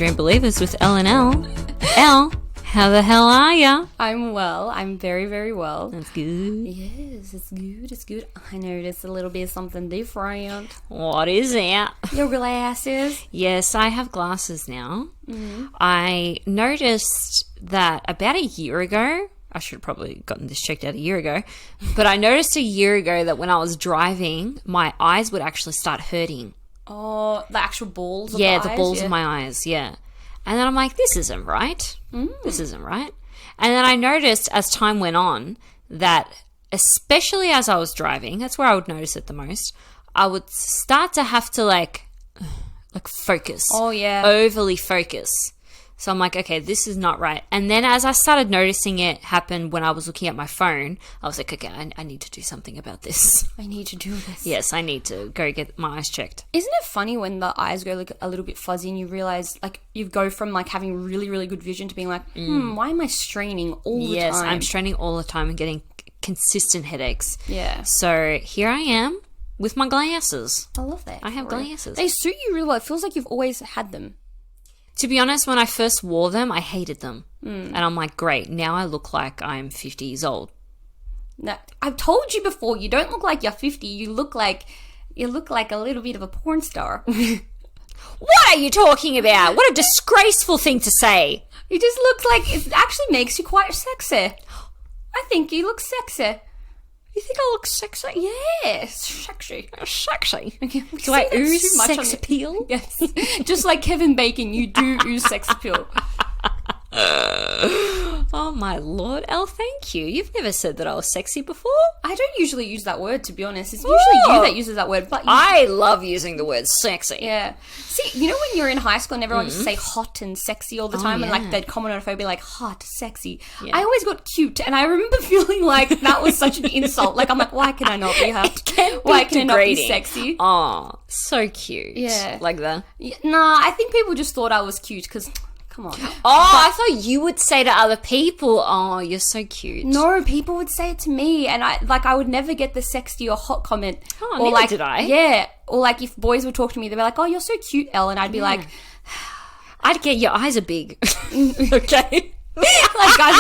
Daydream Believers with Elle and Elle. Elle, how the hell are ya? I'm well. I'm very, very well. That's good. Yes, it's good. It's good. I noticed a little bit of something different. What is that? Your glasses. Yes, I have glasses now. I noticed that about a year ago, I should have probably gotten this checked out a year ago, but I noticed a year ago that when I was driving, my eyes would actually start hurting. Oh, the actual balls of Yeah, the the eyes? balls of my eyes, yeah. And then I'm like, this isn't right. This isn't right. And then I noticed as time went on that especially as I was driving, that's where I would notice it the most, I would start to have to like focus. Oh, yeah. Overly focus. So I'm like, okay, this is not right. And then as I started noticing it happen when I was looking at my phone, I was like, okay, I need to do something about this. I need to do this. Yes, I need to go get my eyes checked. Isn't it funny when the eyes go like a little bit fuzzy and you realize like you go from like having really, really good vision to being like, why am I straining all the time? Yes, I'm straining all the time and getting consistent headaches. Yeah. So here I am with my glasses. I love that. I have glasses. They suit you really well. It feels like you've always had them. To be honest, when I first wore them, I hated them. And I'm like, great, now I look like I'm 50 years old. No, I've told you before, you don't look like you're 50. You look like a little bit of a porn star. What are you talking about? What a disgraceful thing to say. You just look like it actually makes you quite sexy. I think you look sexy. You think I look sexy? Yes, sexy. Sexy? Do Do I ooze sex appeal? Yes. Just like Kevin Bacon, you do ooze sex appeal. Oh my lord, Elle, thank you. You've never said that I was sexy before. I don't usually use that word, to be honest. It's usually you that uses that word. But I love using the word sexy. yeah. See, you know when you're in high school and everyone used to say hot and sexy all the time, and like they'd comment on a photo be like hot, sexy. Yeah. I always got cute, and I remember feeling like that was such an insult. Like I'm like, why can I not be hot? Why can I not be sexy? Oh, so cute. Yeah. Like that. Yeah, nah, I think people just thought I was cute because, come on. Oh, I thought you would say to other people, oh, you're so cute. No, people would say it to me, and I would never get the sexy or hot comment. Oh, or neither like, did I. Yeah, or like if boys would talk to me, they'd be like, "Oh, you're so cute, Elle," and I'd be like, I'd get your eyes are big. Okay. "Like guys,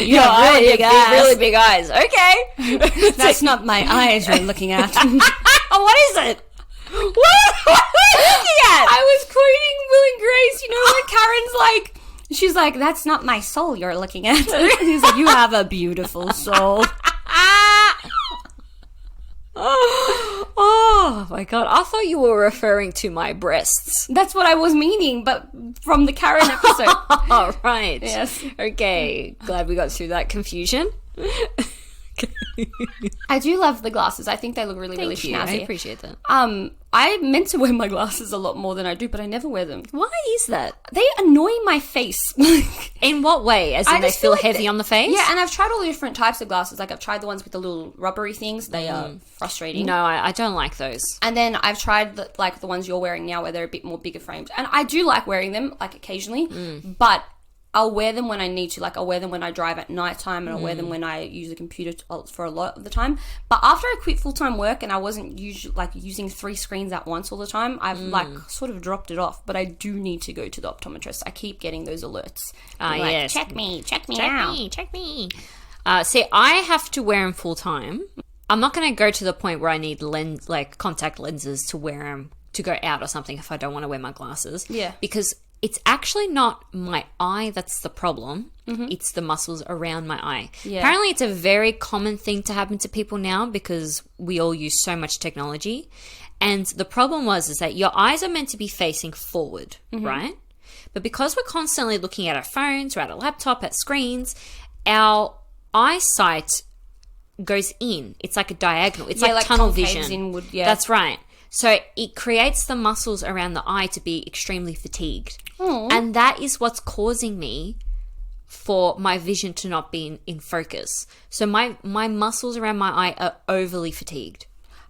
you have really big eyes. Really big eyes. Okay. That's not my eyes you're looking at." What is it? What are you looking at? I was quoting Will and Grace. You know when Karen's like, she's like, "That's not my soul you're looking at." He's like, "You have a beautiful soul." Oh my god, I thought you were referring to my breasts. That's what I was meaning, but from the Karen episode. Oh, right. Yes. Okay, glad we got through that confusion. I do love the glasses. I think they look really, really Thank you. I snazzy. appreciate that. I meant to wear my glasses a lot more than I do, but I never wear them. Why is that? They annoy my face. In what way? As in I they just feel feel like heavy on the face? Yeah, and I've tried all the different types of glasses. Like I've tried the ones with the little rubbery things. They are frustrating. No, I don't like those. And then I've tried the ones you're wearing now where they're a bit more bigger framed. And I do like wearing them, like occasionally, but I'll wear them when I need to. Like I'll wear them when I drive at nighttime, and I'll wear them when I use the computer for a lot of the time. But after I quit full-time work and I wasn't using 3 screens at once all the time, I've like sort of dropped it off. But I do need to go to the optometrist. I keep getting those alerts. Like, Yes. check me Check out. me, check me. See, I have to wear them full time. I'm not going to go to the point where I need contact lenses to wear them to go out or something if I don't want to wear my glasses. Yeah. Because it's actually not my eye that's the problem. It's the muscles around my eye. Yeah. Apparently, it's a very common thing to happen to people now because we all use so much technology. And the problem is that your eyes are meant to be facing forward, right? But because we're constantly looking at our phones or at a laptop, at screens, our eyesight goes in. It's like a diagonal. It's like tunnel concaves vision. inward, yeah. That's right. So it creates the muscles around the eye to be extremely fatigued. And that is what's causing me for my vision to not be in focus. So my muscles around my eye are overly fatigued.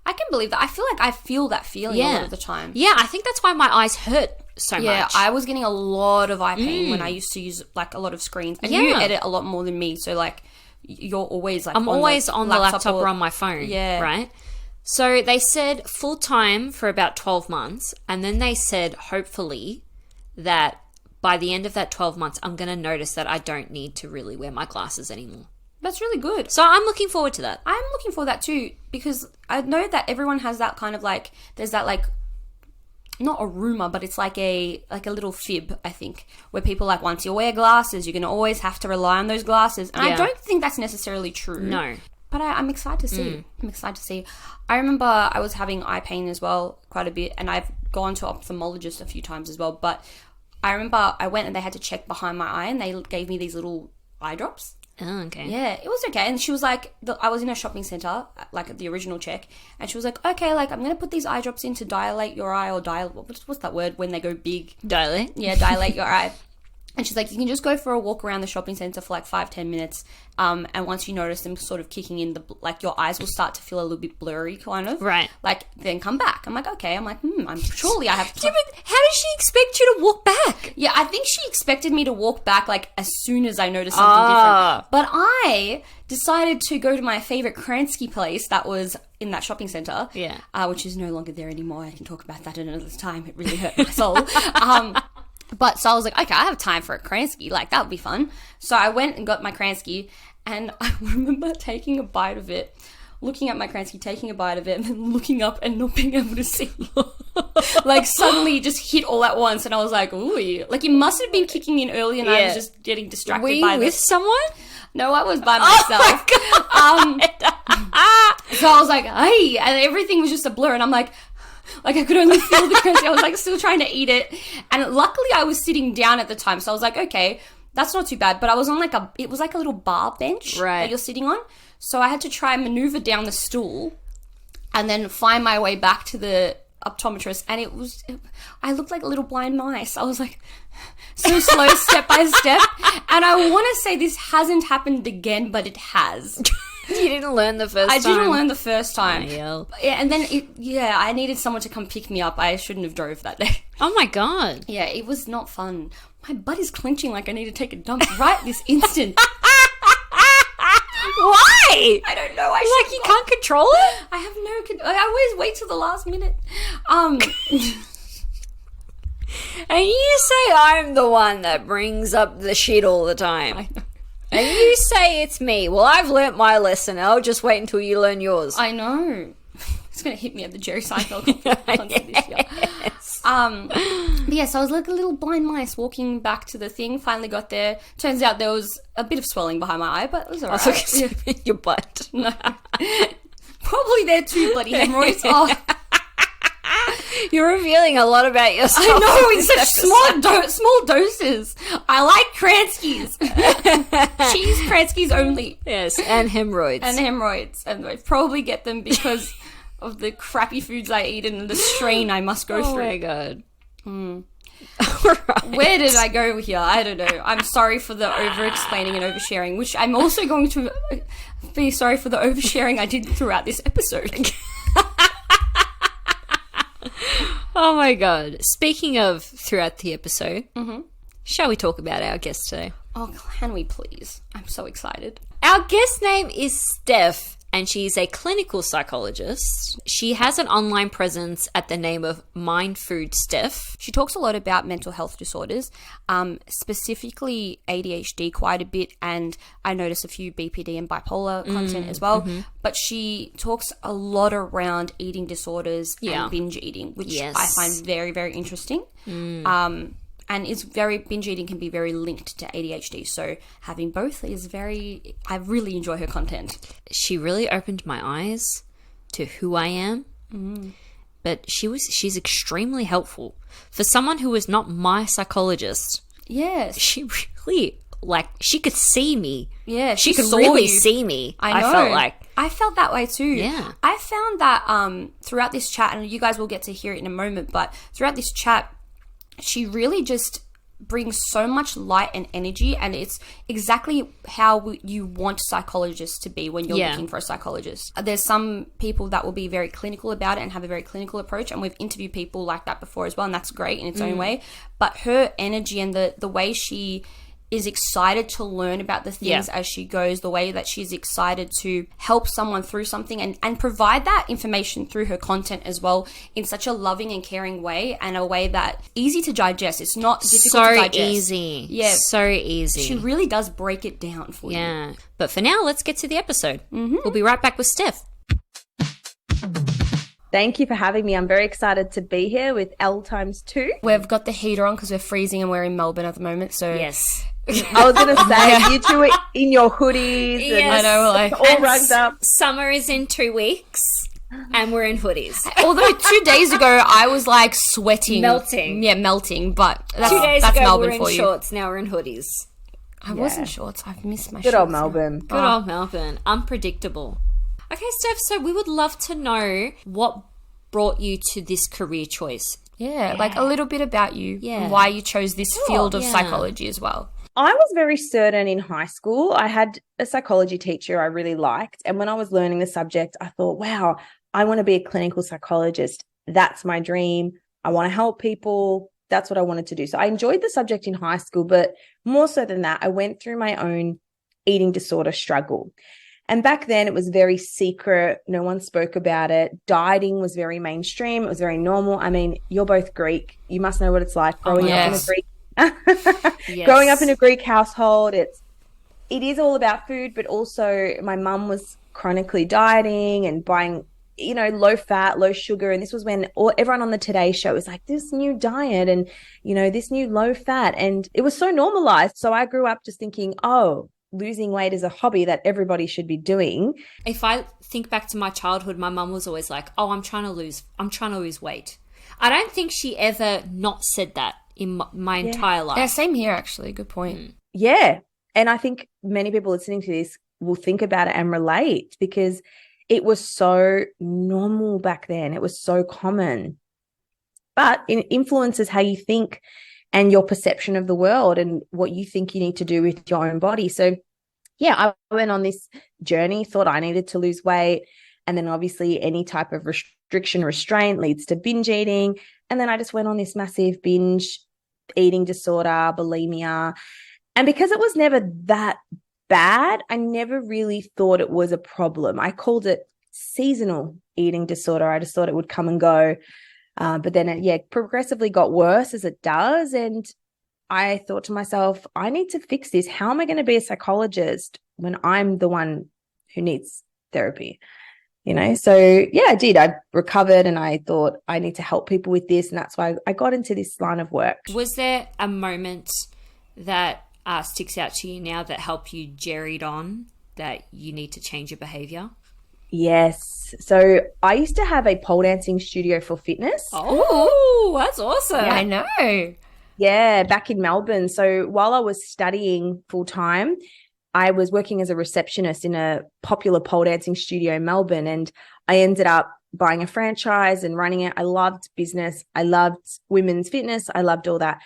I can believe that. I feel like I feel that feeling a lot of the time. Yeah, I think that's why my eyes hurt so much. Yeah, I was getting a lot of eye pain when I used to use like a lot of screens. And you edit a lot more than me, so like you're always like I'm always on the laptop or on my phone. Yeah. Right? So they said full time for about 12 months, and then they said hopefully that by the end of that 12 months, I'm going to notice that I don't need to really wear my glasses anymore. That's really good. So I'm looking forward to that. I'm looking for that too, because I know that everyone has that kind of like, there's that like, not a rumor, but it's like a little fib, I think, where people like, once you wear glasses, you're going to always have to rely on those glasses. And I don't think that's necessarily true. No. But I'm excited to see. I'm excited to see. I remember I was having eye pain as well quite a bit, and I've gone to ophthalmologist a few times as well. But I remember I went and they had to check behind my eye, and they gave me these little eye drops. Oh, okay. Yeah, it was okay. And she was like, I was in a shopping centre, like at the original check, and she was like, okay, like I'm going to put these eye drops in to dilate your eye, or what's that word when they go big? Dilate? Yeah, dilate your eye. And she's like, you can just go for a walk around the shopping centre for like 5-10 minutes. And once you notice them sort of kicking in, like your eyes will start to feel a little bit blurry, kind of. Right. Like, then come back. I'm like, okay. I'm like, I'm surely I have to. Yeah, but how does she expect you to walk back? Yeah, I think she expected me to walk back like as soon as I noticed something different. But I decided to go to my favourite Kransky place that was in that shopping centre. Yeah. Which is no longer there anymore. I can talk about that another time. It really hurt my soul. But so I was like, okay, I have time for a Kransky. Like, that would be fun. So I went and got my Kransky, and I remember taking a bite of it, looking at my Kransky, taking a bite of it, and then looking up and not being able to see. Like, suddenly it just hit all at once, and I was like, ooh. Like, it must have been kicking in early, and I was just getting distracted Were you by with someone? No, I was by myself. Oh, my God. So I was like, hey, and everything was just a blur, and I'm like I could only feel the Kransky. I was like still trying to eat it. And luckily I was sitting down at the time. So I was like, okay, that's not too bad. But I was on it was like a little bar bench that you're sitting on. So I had to try and maneuver down the stool and then find my way back to the optometrist. And I looked like a little blind mice. I was like so slow, step by step. And I want to say this hasn't happened again, but it has. You didn't learn the first time. I didn't learn the first time. Yeah, and then, I needed someone to come pick me up. I shouldn't have drove that day. Oh, my God. Yeah, it was not fun. My butt is clenching like I need to take a dump right this instant. Why? I don't know. You can't control it? I have no... I always wait till the last minute. And you say I'm the one that brings up the shit all the time. I know. And you say it's me. Well, I've learnt my lesson. I'll just wait until you learn yours. I know. It's going to hit me at the Jerry Seinfeld concert this year. But yeah, so I was like a little blind mice walking back to the thing. Finally got there. Turns out there was a bit of swelling behind my eye, but it was all right. Your butt. No. Probably there too, bloody hemorrhoids. Oh. You're revealing a lot about yourself. I know, in such small doses. I like Kranskys. Cheese Kranskys only. Yes, and hemorrhoids. And I probably get them because of the crappy foods I eat and the strain I must go through. Oh my God. Right. Where did I go here? I don't know. I'm sorry for the over-explaining and oversharing, which I'm also going to be sorry for the oversharing I did throughout this episode. Oh my God. Speaking of throughout the episode, shall we talk about our guest today? Oh, can we please? I'm so excited. Our guest name is Steph, and she's a clinical psychologist. She has an online presence at the name of Mind Food Steph. She talks a lot about mental health disorders, specifically ADHD quite a bit, and I notice a few BPD and bipolar content as well. But she talks a lot around eating disorders and binge eating, which I find very, very interesting. And binge eating can be very linked to ADHD. So having both I really enjoy her content. She really opened my eyes to who I am. But she's extremely helpful. For someone who is not my psychologist. Yes. She really, she could see me. Yeah. She could really see me. I know. I felt like. I felt that way too. Yeah. I found that throughout this chat, and you guys will get to hear it in a moment, but throughout this chat, she really just brings so much light and energy, and it's exactly how you want psychologists to be when you're looking for a psychologist. There's some people that will be very clinical about it and have a very clinical approach, and we've interviewed people like that before as well, and that's great in its own way. But her energy and the way she is excited to learn about the things as she goes, the way that she's excited to help someone through something and provide that information through her content as well in such a loving and caring way, and a way that easy to digest. It's not difficult to digest. Easy. Yeah. So easy. She really does break it down for you. Yeah. But for now, let's get to the episode. We'll be right back with Steph. Thank you for having me. I'm very excited to be here with Elle times 2. We've got the heater on because we're freezing and we're in Melbourne at the moment. So Yes. I was going to say, you two are in your hoodies and Yes. I know, like, all rugged up. Summer is in 2 weeks and we're in hoodies. although 2 days ago I was like sweating. Melting. Yeah, melting. But that's, 2 days that's ago, Melbourne we were for in you. shorts. Now we're in hoodies. I was in shorts. I've missed my Good shorts. old Melbourne. Good old Melbourne. Unpredictable. Okay, Steph, so we would love to know what brought you to this career choice. Yeah, like a little bit about you. Yeah. And why you chose this field of yeah. psychology as well. I was very certain in high school. I had a psychology teacher I really liked. And when I was learning the subject, I thought, wow, I want to be a clinical psychologist. That's my dream. I want to help people. That's what I wanted to do. So I enjoyed the subject in high school, but more so than that, I went through my own eating disorder struggle. And back then it was very secret. No one spoke about it. Dieting was very mainstream. It was very normal. I mean, you're both Greek. You must know what it's like growing up in a Greek growing up in a Greek household. It is all about food, but also my mum was chronically dieting and buying, low fat, low sugar. And this was when everyone on the Today Show was like, this new diet and, this new low fat. And it was so normalized. So I grew up just thinking, oh, losing weight is a hobby that everybody should be doing. If I think back to my childhood, my mum was always like, oh, I'm trying to lose weight. I don't think she ever not said that in my entire life. Yeah, same here actually. Good point. Yeah. And I think many people listening to this will think about it and relate because it was so normal back then. It was so common. But it influences how you think and your perception of the world and what you think you need to do with your own body. So, yeah, I went on this journey, thought I needed to lose weight. And then obviously any type of restraint leads to binge eating. And then I just went on this massive binge eating disorder, bulimia. And because it was never that bad, I never really thought it was a problem. I called it seasonal eating disorder. I just thought it would come and go. But then it progressively got worse as it does. And I thought to myself, I need to fix this. How am I going to be a psychologist when I'm the one who needs therapy? So yeah, I did. I recovered and I thought I need to help people with this. And that's why I got into this line of work. Was there a moment that sticks out to you now that helped you jerried on that you need to change your behavior? Yes. So I used to have a pole dancing studio for fitness. Oh, that's awesome. Yeah, I know. Yeah, back in Melbourne. So while I was studying full time, I was working as a receptionist in a popular pole dancing studio in Melbourne, and I ended up buying a franchise and running it. I loved business. I loved women's fitness. I loved all that.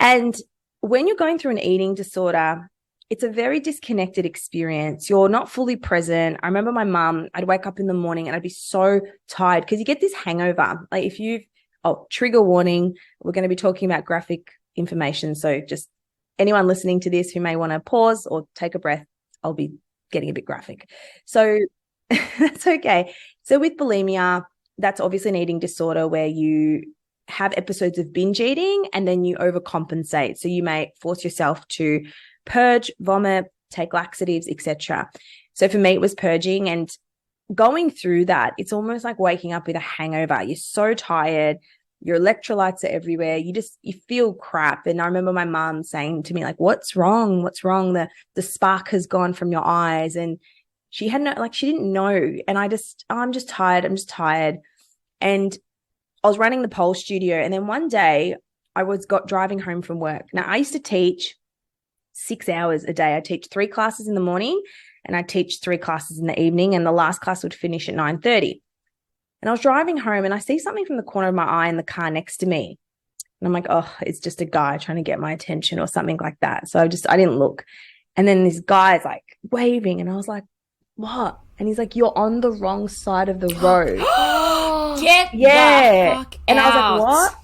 And when you're going through an eating disorder, it's a very disconnected experience. You're not fully present. I remember my mum, I'd wake up in the morning and I'd be so tired because you get this hangover. Like trigger warning, we're going to be talking about graphic information. So just anyone listening to this who may want to pause or take a breath, I'll be getting a bit graphic. So that's okay. So with bulimia, that's obviously an eating disorder where you have episodes of binge eating and then you overcompensate. So you may force yourself to purge, vomit, take laxatives, etc. So for me, it was purging, and going through that, it's almost like waking up with a hangover. You're so tired. Your electrolytes are everywhere. You feel crap. And I remember my mum saying to me, like, what's wrong? What's wrong? The spark has gone from your eyes. And she didn't know. And I'm just tired. I'm just tired. And I was running the pole studio. And then one day I was driving home from work. Now I used to teach 6 hours a day. I teach 3 classes in the morning and I teach 3 classes in the evening, and the last class would finish at 9:30. And I was driving home and I see something from the corner of my eye in the car next to me. And I'm like, oh, it's just a guy trying to get my attention or something like that. So I didn't look. And then this guy's like waving and I was like, what? And he's like, you're on the wrong side of the road. Get the fuck And out. I was like, what?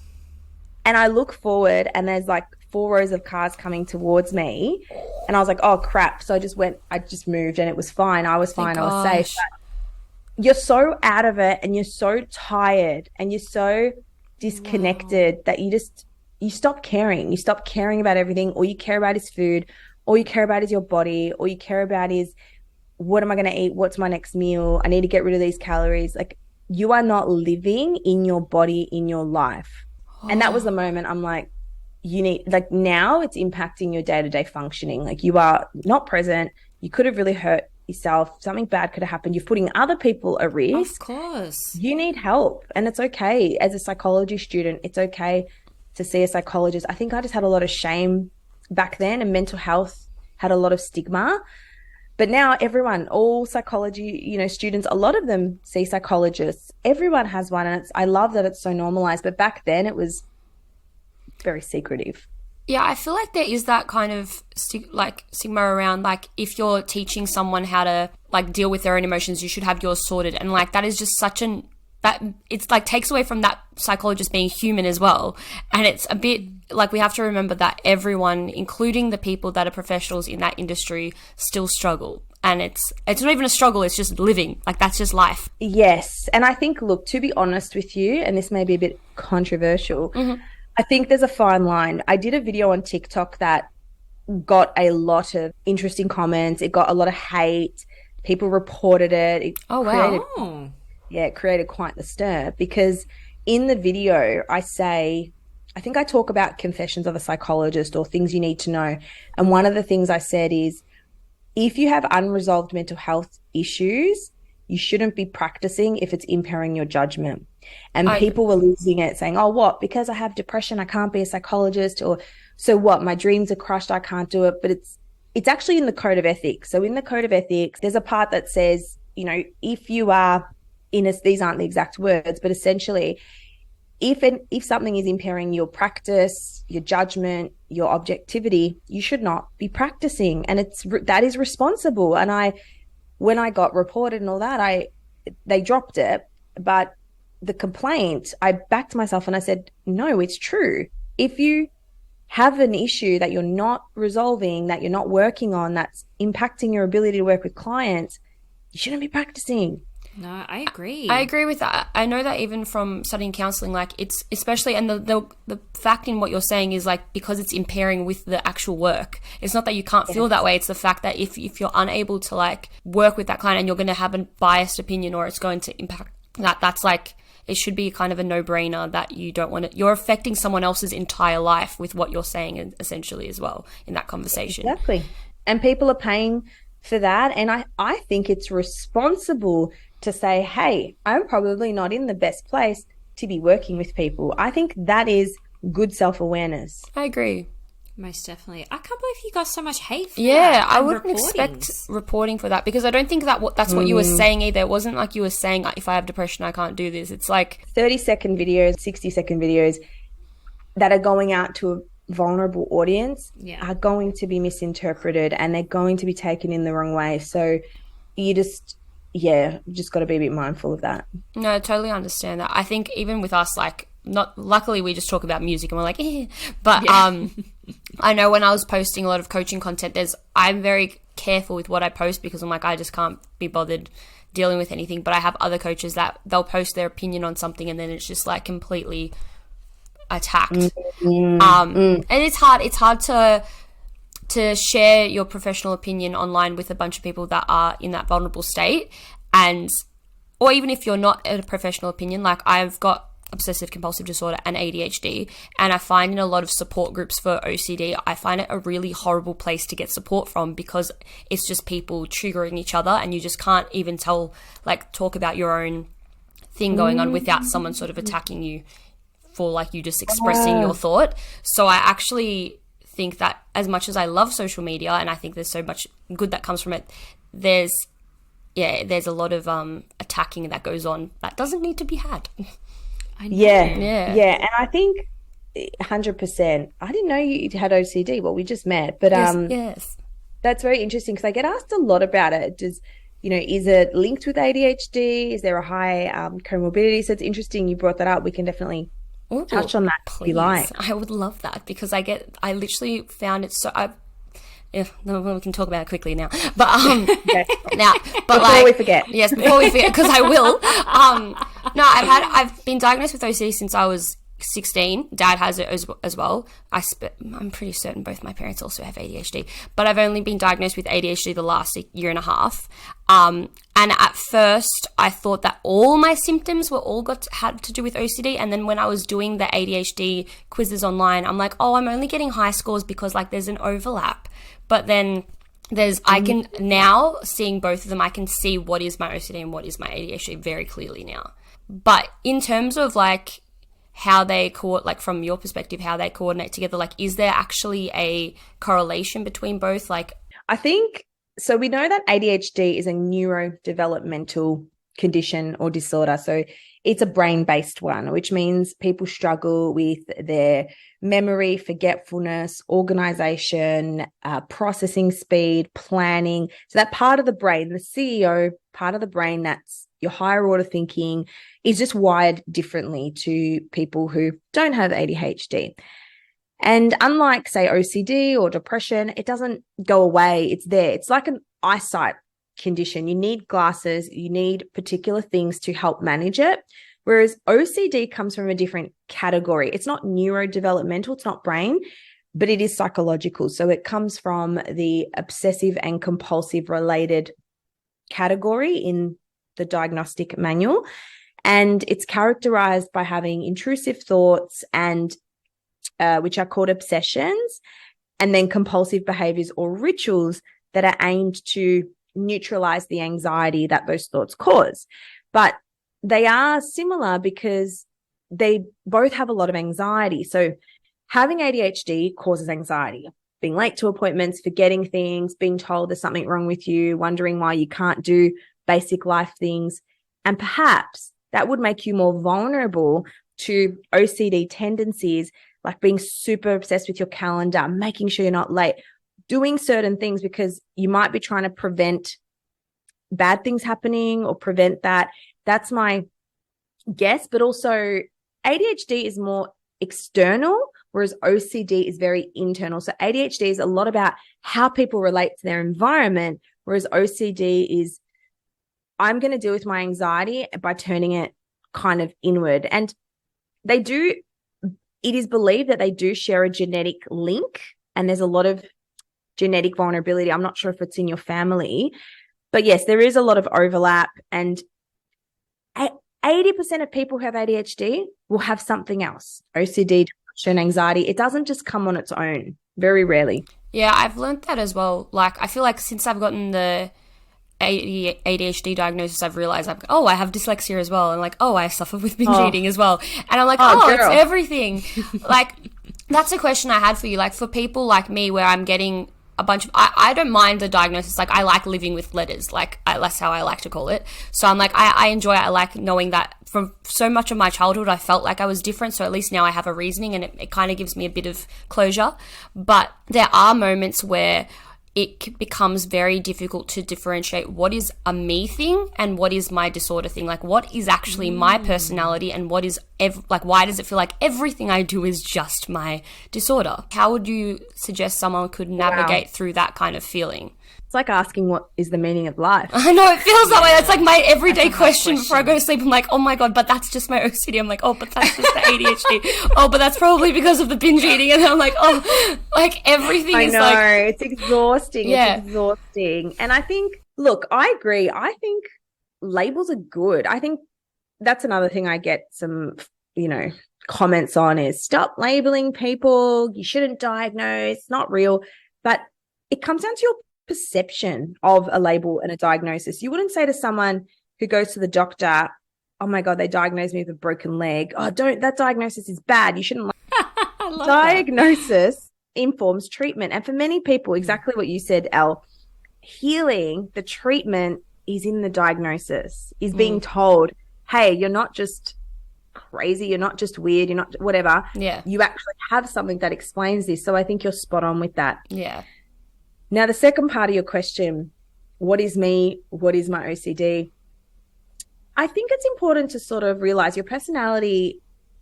And I look forward and there's like 4 rows of cars coming towards me, and I was like, oh crap. So I just moved, and it was fine. I was fine. I was safe. But you're so out of it, and you're so tired, and you're so disconnected that you stop caring. You stop caring about everything. All you care about is food. All you care about is your body. All you care about is, what am I going to eat? What's my next meal? I need to get rid of these calories. Like, you are not living in your body, in your life. And that was the moment I'm like, now it's impacting your day-to-day functioning. Like, you are not present. You could have really hurt yourself. Something bad could have happened. You're putting other people at risk. Of course. You need help. And it's okay. As a psychology student, it's okay to see a psychologist. I think I just had a lot of shame back then, and mental health had a lot of stigma. But now everyone, all psychology, students, a lot of them see psychologists. Everyone has one, and I love that it's so normalized. But back then it was very secretive. Yeah, I feel like there is that kind of stigma around, like, if you're teaching someone how to like deal with their own emotions, you should have yours sorted. And like, that is just that it's like takes away from that psychologist being human as well. And it's a bit like, we have to remember that everyone, including the people that are professionals in that industry, still struggle. And it's not even a struggle, it's just living. Like, that's just life. Yes. And I think, look, to be honest with you, and this may be a bit controversial, I think there's a fine line. I did a video on TikTok that got a lot of interesting comments. It got a lot of hate. People reported it. It created quite the stir, because in the video I think I talk about confessions of a psychologist, or things you need to know. And one of the things I said is, if you have unresolved mental health issues, you shouldn't be practicing if it's impairing your judgment. And people were losing it, saying, oh, what? Because I have depression, I can't be a psychologist, or so what? My dreams are crushed, I can't do it. But it's actually in the code of ethics. So in the code of ethics, there's a part that says, if you are these aren't the exact words, but essentially, if something is impairing your practice, your judgment, your objectivity, you should not be practicing, and that is responsible. And when I got reported and all that, they dropped it, but the complaint, I backed myself and I said, no, it's true. If you have an issue that you're not resolving, that you're not working on, that's impacting your ability to work with clients, you shouldn't be practicing. No, I agree. I agree with that. I know that even from studying counselling, like, it's especially, and the fact in what you're saying is, like, because it's impairing with the actual work. It's not that you can't feel that way. It's the fact that if you're unable to, like, work with that client, and you're going to have a biased opinion, or it's going to impact that's like, it should be kind of a no-brainer that you don't want to, you're affecting someone else's entire life with what you're saying, essentially, as well, in that conversation. Exactly. And people are paying for that. And I think it's responsible to say, hey, I'm probably not in the best place to be working with people. I think that is good self-awareness. I agree. Most definitely. I can't believe you got so much hate for that. Yeah, I wouldn't expect reporting for that, because I don't think that's what you were saying either. It wasn't like you were saying, if I have depression, I can't do this. It's like 30-second videos, 60-second videos that are going out to a vulnerable audience are going to be misinterpreted, and they're going to be taken in the wrong way. So you just got to be a bit mindful of that. No, I totally understand that. I think even with us, like, luckily we just talk about music and we're like, but I know when I was posting a lot of coaching content, I'm very careful with what I post, because I'm like, I just can't be bothered dealing with anything. But I have other coaches that they'll post their opinion on something, and then it's just like completely attacked. And it's hard to share your professional opinion online with a bunch of people that are in that vulnerable state. Or even if you're not a professional opinion, like, I've got obsessive compulsive disorder and ADHD, and I find in a lot of support groups for OCD, I find it a really horrible place to get support from, because it's just people triggering each other, and you just can't even talk about your own thing going on without someone sort of attacking you for, like, you just expressing your thought. So I actually think that, as much as I love social media, and I think there's so much good that comes from it, there's a lot of attacking that goes on that doesn't need to be had. I know. Yeah. And I think 100%. I didn't know you had OCD. Well, we just met, but yes. That's very interesting, because I get asked a lot about it. Is it linked with ADHD? Is there a high comorbidity? So it's interesting you brought that up. We can definitely Ooh, touch on that if you like. I would love that, because I literally found it so. Yeah, no, we can talk about it quickly now. But Okay. now, but Before we forget. yes, before we forget, because I will. No, I've been diagnosed with OCD since I was 16. Dad has it as well. I'm pretty certain both my parents also have ADHD, but I've only been diagnosed with ADHD the last year and a half. And at first I thought that all my symptoms had to do with OCD. And then when I was doing the ADHD quizzes online, I'm like, oh, I'm only getting high scores because like there's an overlap. But then I can now, seeing both of them, I can see what is my OCD and what is my ADHD very clearly now. But in terms of like how they like from your perspective, how they coordinate together, like is there actually a correlation between both? Like, I think, so we know that ADHD is a neurodevelopmental condition or disorder. So it's a brain-based one, which means people struggle with their memory, forgetfulness, organization, processing speed, planning. So that part of the brain, the CEO part of the brain, that's your higher order thinking, is just wired differently to people who don't have ADHD. And unlike, say, OCD or depression, it doesn't go away. It's there. It's like an eyesight condition. You need glasses, you need particular things to help manage it. Whereas OCD comes from a different category. It's not neurodevelopmental, it's not brain, but it is psychological. So it comes from the obsessive and compulsive related category in the diagnostic manual. And it's characterized by having intrusive thoughts and which are called obsessions, and then compulsive behaviors or rituals that are aimed to neutralize the anxiety that those thoughts cause. But they are similar because they both have a lot of anxiety. So having ADHD causes anxiety, being late to appointments, forgetting things, being told there's something wrong with you, wondering why you can't do basic life things. And perhaps that would make you more vulnerable to OCD tendencies, like being super obsessed with your calendar, making sure you're not late, doing certain things because you might be trying to prevent bad things happening or prevent that. That's my guess. But also ADHD is more external, whereas OCD is very internal. So ADHD is a lot about how people relate to their environment, whereas OCD is, I'm going to deal with my anxiety by turning it kind of inward. And it is believed that they do share a genetic link, and there's a lot of genetic vulnerability. I'm not sure if it's in your family, but yes, there is a lot of overlap, and 80% of people who have ADHD will have something else, OCD, depression, anxiety. It doesn't just come on its own, very rarely. Yeah, I've learned that as well. Like, I feel like since I've gotten the ADHD diagnosis, I've realized I have dyslexia as well, and like, I suffer with binge eating as well, and I'm like, it's everything. Like, that's a question I had for you. Like, for people like me, where I'm getting a bunch of, I don't mind the diagnosis. Like, I like living with letters. Like, that's how I like to call it. So I'm like, I enjoy it. I like knowing that from so much of my childhood, I felt like I was different. So at least now I have a reasoning, and it kind of gives me a bit of closure. But there are moments where it becomes very difficult to differentiate what is a me thing and what is my disorder thing. Like, what is actually my personality, and what is, why does it feel like everything I do is just my disorder? How would you suggest someone could navigate through that kind of feeling? It's like asking what is the meaning of life. I know, it feels that way. That's like my everyday question before I go to sleep. I'm like, oh my God, but that's just my OCD. I'm like, oh, but that's just the ADHD. Oh, but that's probably because of the binge eating. And then I'm like, oh, like everything is like... I know, it's exhausting. Yeah. It's exhausting. And I think, look, I agree. I think labels are good. I think that's another thing I get some, comments on is stop labeling people. You shouldn't diagnose. It's not real. But it comes down to your perception of a label and a diagnosis. You wouldn't say to someone who goes to the doctor, oh my God, they diagnosed me with a broken leg. Oh, that diagnosis is bad. You shouldn't. Diagnosis informs treatment. And for many people, exactly what you said, Elle, healing, the treatment is in the diagnosis, is being told, hey, you're not just crazy, you're not just weird, you're not whatever. Yeah. You actually have something that explains this. So I think you're spot on with that. Yeah. Now, the second part of your question, what is me? What is my OCD? I think it's important to sort of realize your personality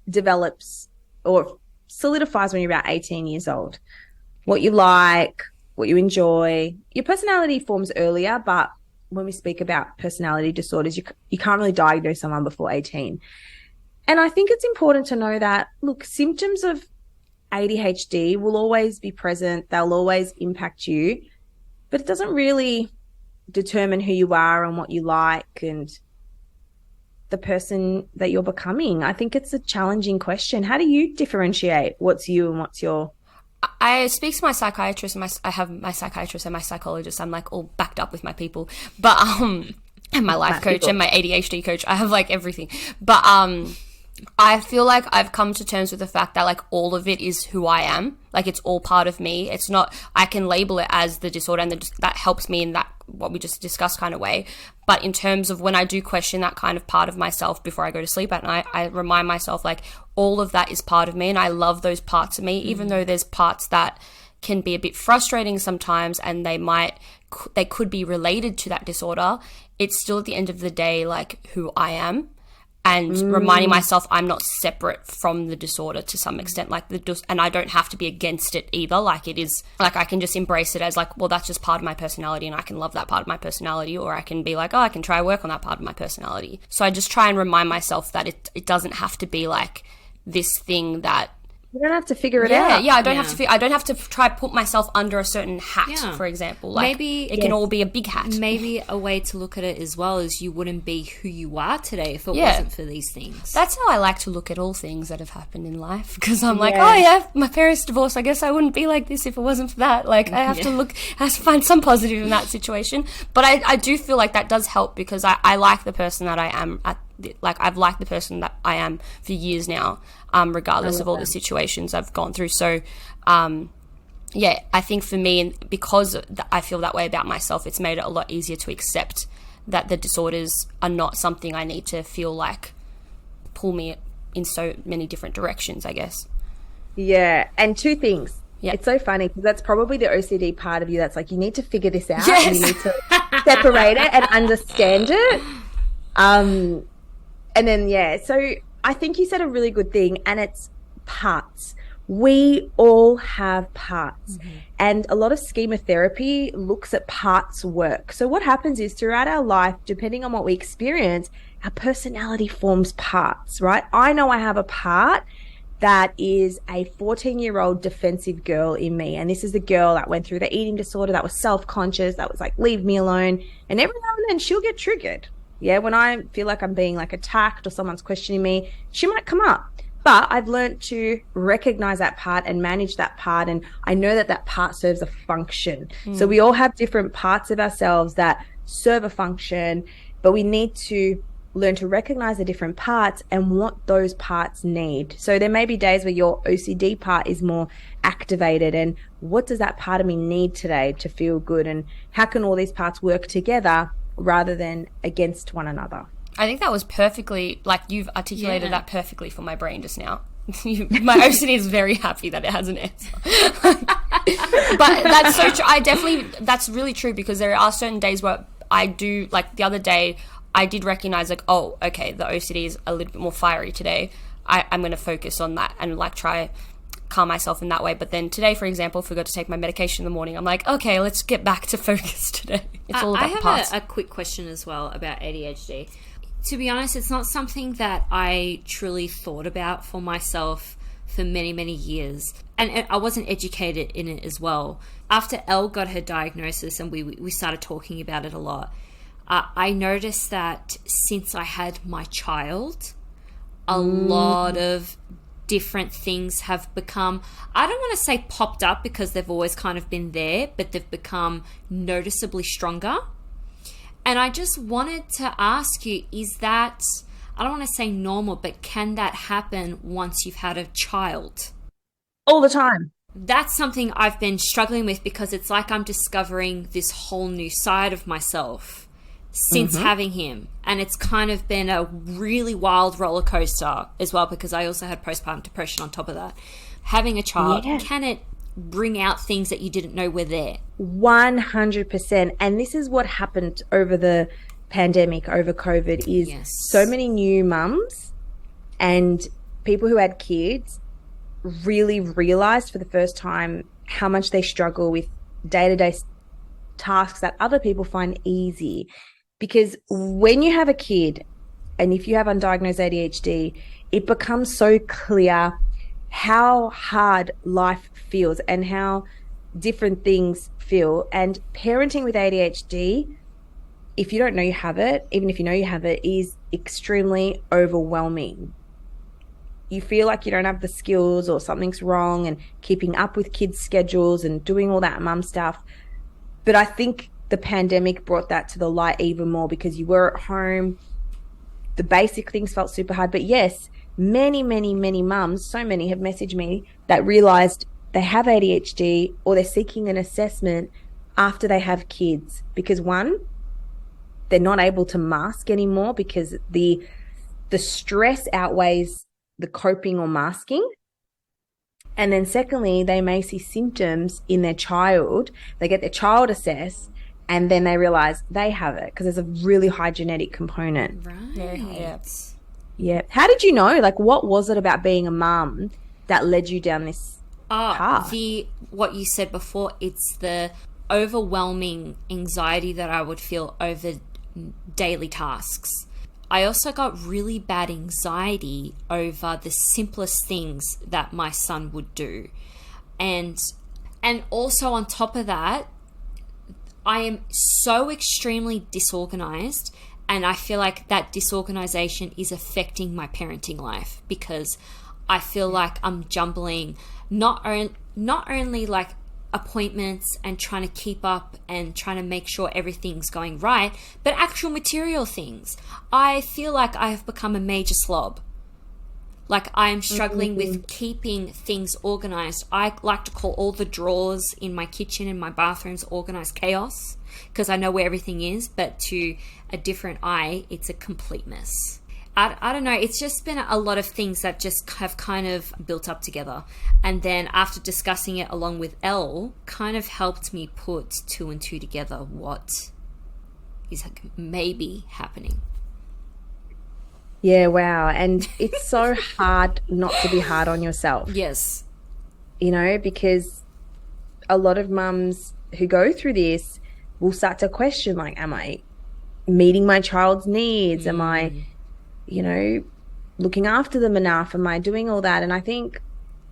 develops or solidifies when you're about 18 years old. What you like, what you enjoy. Your personality forms earlier, but when we speak about personality disorders, you can't really diagnose someone before 18. And I think it's important to know that, look, symptoms of ADHD will always be present. They'll always impact you, but it doesn't really determine who you are and what you like and the person that you're becoming. I think it's a challenging question. How do you differentiate what's you and what's your... I speak to my psychiatrist and I have my psychiatrist and my psychologist. I'm like all backed up with my people, but and my life coach and my ADHD coach. I have like everything, but I feel like I've come to terms with the fact that like all of it is who I am. Like it's all part of me. It's not, I can label it as the disorder and that helps me in that, what we just discussed kind of way. But in terms of when I do question that kind of part of myself before I go to sleep at night, I remind myself like all of that is part of me and I love those parts of me, even though there's parts that can be a bit frustrating sometimes and they could be related to that disorder. It's still at the end of the day like who I am. And reminding myself I'm not separate from the disorder to some extent, like and I don't have to be against it either. Like it is, like I can just embrace it as like, well, that's just part of my personality and I can love that part of my personality, or I can be like, oh, I can try work on that part of my personality. So I just try and remind myself that it doesn't have to be like this thing that you don't have to figure it out. Yeah, I don't have to try put myself under a certain hat, for example. Like maybe it can all be a big hat. Maybe a way to look at it as well is you wouldn't be who you are today if it wasn't for these things. That's how I like to look at all things that have happened in life, because I'm like, oh yeah, my parents divorced. I guess I wouldn't be like this if it wasn't for that. Like I have to find some positive in that situation. But I do feel like that does help because I like the person that I am I've liked the person that I am for years now, regardless of all the situations I've gone through. So, I think for me, and because I feel that way about myself, it's made it a lot easier to accept that the disorders are not something I need to feel like pull me in so many different directions, I guess. Yeah, and two things. Yeah. It's so funny because that's probably the OCD part of you that's like, you need to figure this out. Yes. And you need to separate it and understand it. And then, so I think you said a really good thing, and it's parts. We all have parts. Mm-hmm. And a lot of schema therapy looks at parts work. So what happens is throughout our life, depending on what we experience, our personality forms parts, right? I know I have a part that is a 14-year-old defensive girl in me. And this is the girl that went through the eating disorder, that was self-conscious, that was like, leave me alone. And every now and then she'll get triggered. Yeah, when I feel like I'm being like attacked or someone's questioning me, she might come up. But I've learned to recognize that part and manage that part. And I know that that part serves a function. So we all have different parts of ourselves that serve a function, but we need to learn to recognize the different parts and what those parts need. So there may be days where your OCD part is more activated, and what does that part of me need today to feel good? And how can all these parts work together rather than against one another? I think that was perfectly, like you've articulated that perfectly for my brain just now. My OCD is very happy that it has an answer. But that's so true. That's really true, because there are certain days where I do, like the other day, I did recognize like, oh, okay, the OCD is a little bit more fiery today. I'm going to focus on that and like try calm myself in that way. But then today, for example, forgot to take my medication in the morning. I'm like, okay, let's get back to focus today. It's all about the parts. I have a quick question as well about ADHD. To be honest, it's not something that I truly thought about for myself for many, many years. And I wasn't educated in it as well. After Elle got her diagnosis and we started talking about it a lot, I noticed that since I had my child, a lot of different things have become, I don't want to say popped up because they've always kind of been there, but they've become noticeably stronger. And I just wanted to ask you, is that, I don't want to say normal, but can that happen once you've had a child? All the time. That's something I've been struggling with, because it's like I'm discovering this whole new side of myself since having him. And it's kind of been a really wild roller coaster as well, because I also had postpartum depression on top of that. Having a child, can it bring out things that you didn't know were there? 100%. And this is what happened over the pandemic, over COVID, is so many new mums, and people who had kids really realized for the first time how much they struggle with day-to-day tasks that other people find easy. Because when you have a kid, and if you have undiagnosed ADHD, it becomes so clear how hard life feels and how different things feel. And parenting with ADHD, if you don't know you have it, even if you know you have it, is extremely overwhelming. You feel like you don't have the skills or something's wrong, and keeping up with kids' schedules and doing all that mum stuff. But I think the pandemic brought that to the light even more, because you were at home. The basic things felt super hard. But yes, many, many, many mums, so many have messaged me that realized they have ADHD, or they're seeking an assessment after they have kids, because one, they're not able to mask anymore because the stress outweighs the coping or masking. And then secondly, they may see symptoms in their child. They get their child assessed, and then they realize they have it because there's a really high genetic component. Right. Yeah. How did you know? Like, what was it about being a mum that led you down this path? What you said before, it's the overwhelming anxiety that I would feel over daily tasks. I also got really bad anxiety over the simplest things that my son would do. And also on top of that, I am so extremely disorganized, and I feel like that disorganization is affecting my parenting life, because I feel like I'm jumbling not only like appointments and trying to keep up and trying to make sure everything's going right, but actual material things. I feel like I have become a major slob. Like, I'm struggling with keeping things organized. I like to call all the drawers in my kitchen and my bathrooms organized chaos, because I know where everything is, but to a different eye, it's a complete mess. I don't know. It's just been a lot of things that just have kind of built up together. And then after discussing it along with Elle, kind of helped me put two and two together, what is maybe happening. Yeah, wow. And it's so hard not to be hard on yourself. Yes. You know, because a lot of mums who go through this will start to question, like, am I meeting my child's needs? Am I, you know, looking after them enough? Am I doing all that? And I think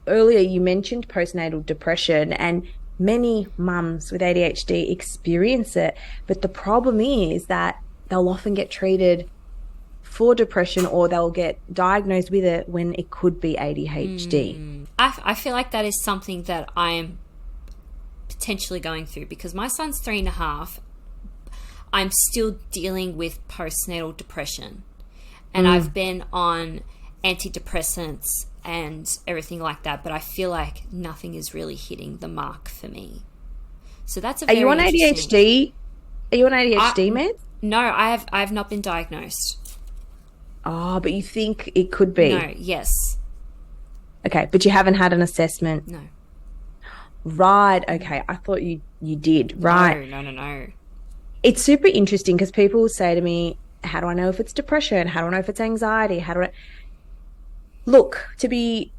earlier you mentioned postnatal depression, and many mums with ADHD experience it. But the problem is that they'll often get treated for depression, or they'll get diagnosed with it when it could be ADHD. I feel like that is something that I am potentially going through, because my son's 3.5. I'm still dealing with postnatal depression, and I've been on antidepressants and everything like that, but I feel like nothing is really hitting the mark for me. So that's a very Are you on ADHD? Are you on ADHD meds? No, I have not been diagnosed. Oh, but you think it could be? No, yes. Okay, but you haven't had an assessment? No. Right, okay. I thought you did. Right. No. It's super interesting, because people will say to me, how do I know if it's depression? How do I know if it's anxiety? How do I... Look, to be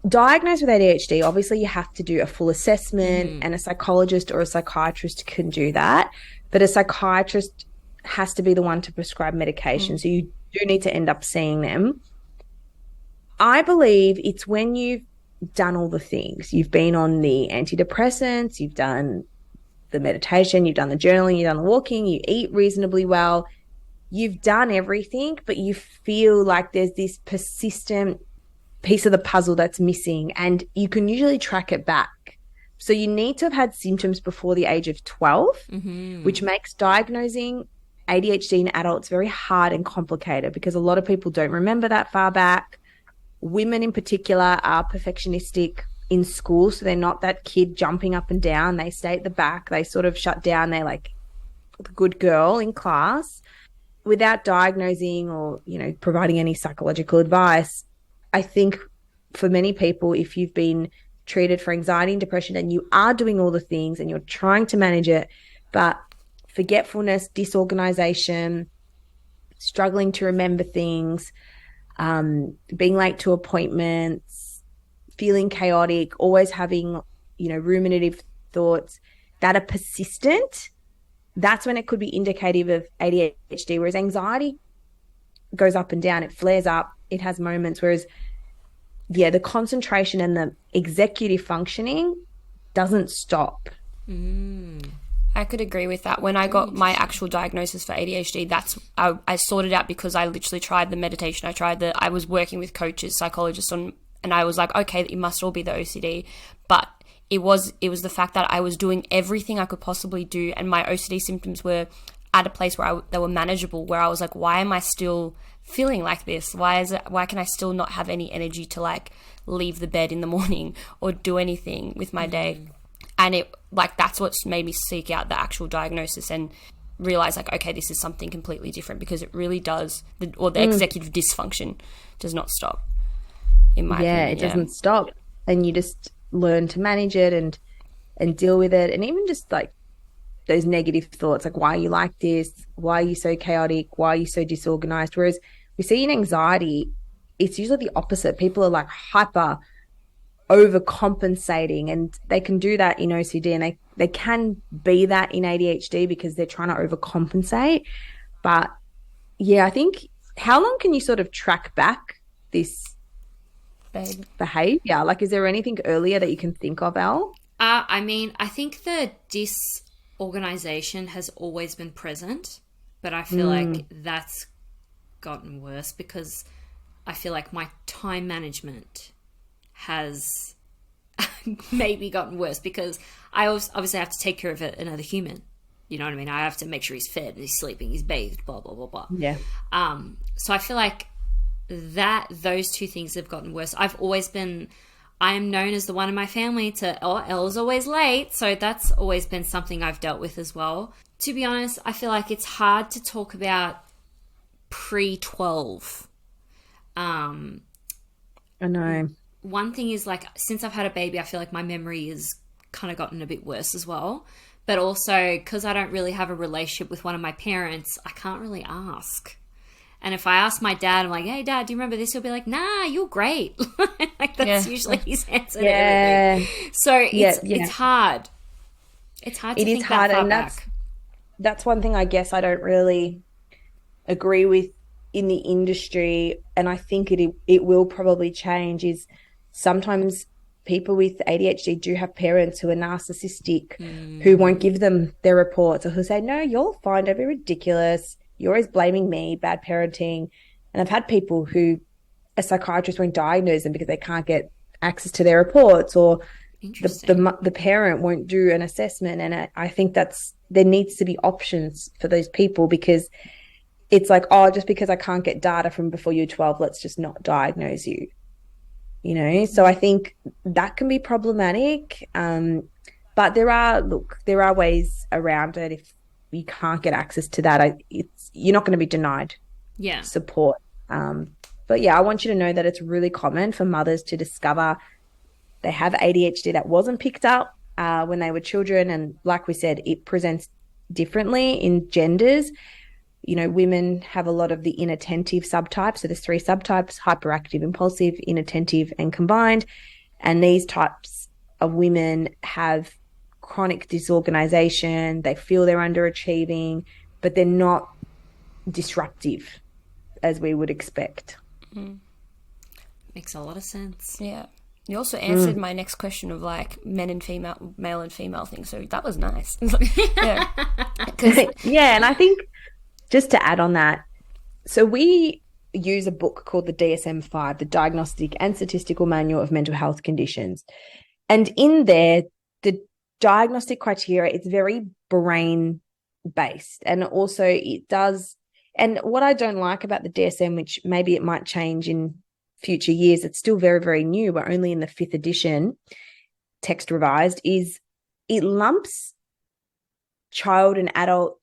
diagnosed with ADHD, obviously you have to do a full assessment, and a psychologist or a psychiatrist can do that. But a psychiatrist has to be the one to prescribe medication. So you do need to end up seeing them. I believe it's when you've done all the things. You've been on the antidepressants, you've done the meditation, you've done the journaling, you've done the walking, you eat reasonably well. You've done everything, but you feel like there's this persistent piece of the puzzle that's missing, and you can usually track it back. So you need to have had symptoms before the age of 12, which makes diagnosing ADHD in adults very hard and complicated, because a lot of people don't remember that far back. Women in particular are perfectionistic in school, so they're not that kid jumping up and down. They stay at the back. They sort of shut down. They're like the good girl in class. Without diagnosing or, you know, providing any psychological advice, I think for many people, if you've been treated for anxiety and depression and you are doing all the things and you're trying to manage it, but forgetfulness, disorganization, struggling to remember things, being late to appointments, feeling chaotic, always having, ruminative thoughts that are persistent, that's when it could be indicative of ADHD, whereas anxiety goes up and down, it flares up, it has moments, whereas, the concentration and the executive functioning doesn't stop. I could agree with that. When I got my actual diagnosis for ADHD, I sorted out because I literally tried the meditation. I was working with coaches, psychologists, and I was like, okay, it must all be the OCD. But it was the fact that I was doing everything I could possibly do, and my OCD symptoms were at a place where they were manageable, where I was like, why am I still feeling like this? Why can I still not have any energy to like leave the bed in the morning or do anything with my day? And that's what's made me seek out the actual diagnosis and realize like, okay, this is something completely different, because it really does, the executive dysfunction does not stop, in my opinion. It doesn't stop. And you just learn to manage it and deal with it. And even just like those negative thoughts, like, why are you like this? Why are you so chaotic? Why are you so disorganized? Whereas we see in anxiety, it's usually the opposite. People are like hyper overcompensating, and they can do that in OCD, and they can be that in ADHD because they're trying to overcompensate. But I think, how long can you sort of track back this behavior? Like, is there anything earlier that you can think of, Elle? I think the disorganization has always been present, but I feel like that's gotten worse because I feel like my time management has maybe gotten worse, because I obviously have to take care of another human. You know what I mean? I have to make sure he's fed, he's sleeping, he's bathed, blah, blah, blah, blah. Yeah. So I feel like those two things have gotten worse. I am known as the one in my family Elle's always late. So that's always been something I've dealt with as well. To be honest, I feel like it's hard to talk about pre-12. I know. One thing is, like, since I've had a baby, I feel like my memory has kind of gotten a bit worse as well. But also, because I don't really have a relationship with one of my parents, I can't really ask. And if I ask my dad, I'm like, hey, Dad, do you remember this? He'll be like, nah, you're great. Like, that's usually his answer to everything. So it's hard. It's hard to think that far back. That's one thing I guess I don't really agree with in the industry, and I think it will probably change, is sometimes people with ADHD do have parents who are narcissistic, who won't give them their reports, or who say, no, you're fine, don't be ridiculous, you're always blaming me, bad parenting. And I've had people who a psychiatrist won't diagnose them because they can't get access to their reports, or the parent won't do an assessment. And I think there needs to be options for those people, because it's like, oh, just because I can't get data from before you're 12, let's just not diagnose you. So I think that can be problematic. But there are ways around it. If you can't get access to that, you're not going to be denied support. But I want you to know that it's really common for mothers to discover they have ADHD that wasn't picked up when they were children. And like we said, it presents differently in genders. Women have a lot of the inattentive subtypes. So there's 3 subtypes: hyperactive, impulsive, inattentive, and combined. And these types of women have chronic disorganization. They feel they're underachieving, but they're not disruptive as we would expect. Makes a lot of sense. Yeah. You also answered my next question of like male and female things. So that was nice. Yeah. And I think, just to add on that, so we use a book called the DSM-5, the Diagnostic and Statistical Manual of Mental Health Conditions. And in there, the diagnostic criteria, it's very brain-based. And also it does, and what I don't like about the DSM, which maybe it might change in future years, it's still very, very new, we're only in the 5th edition, text revised, is it lumps child and adult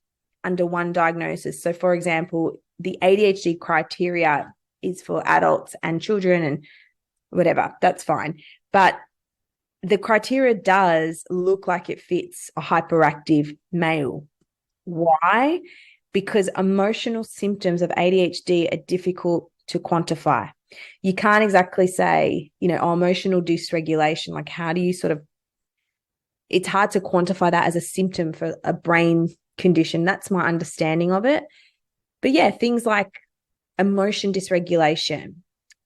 under one diagnosis. So, for example, the ADHD criteria is for adults and children and whatever, that's fine. But the criteria does look like it fits a hyperactive male. Why? Because emotional symptoms of ADHD are difficult to quantify. You can't exactly say, emotional dysregulation. Like, how do you it's hard to quantify that as a symptom for a brain condition. That's my understanding of it. But yeah, things like emotion dysregulation,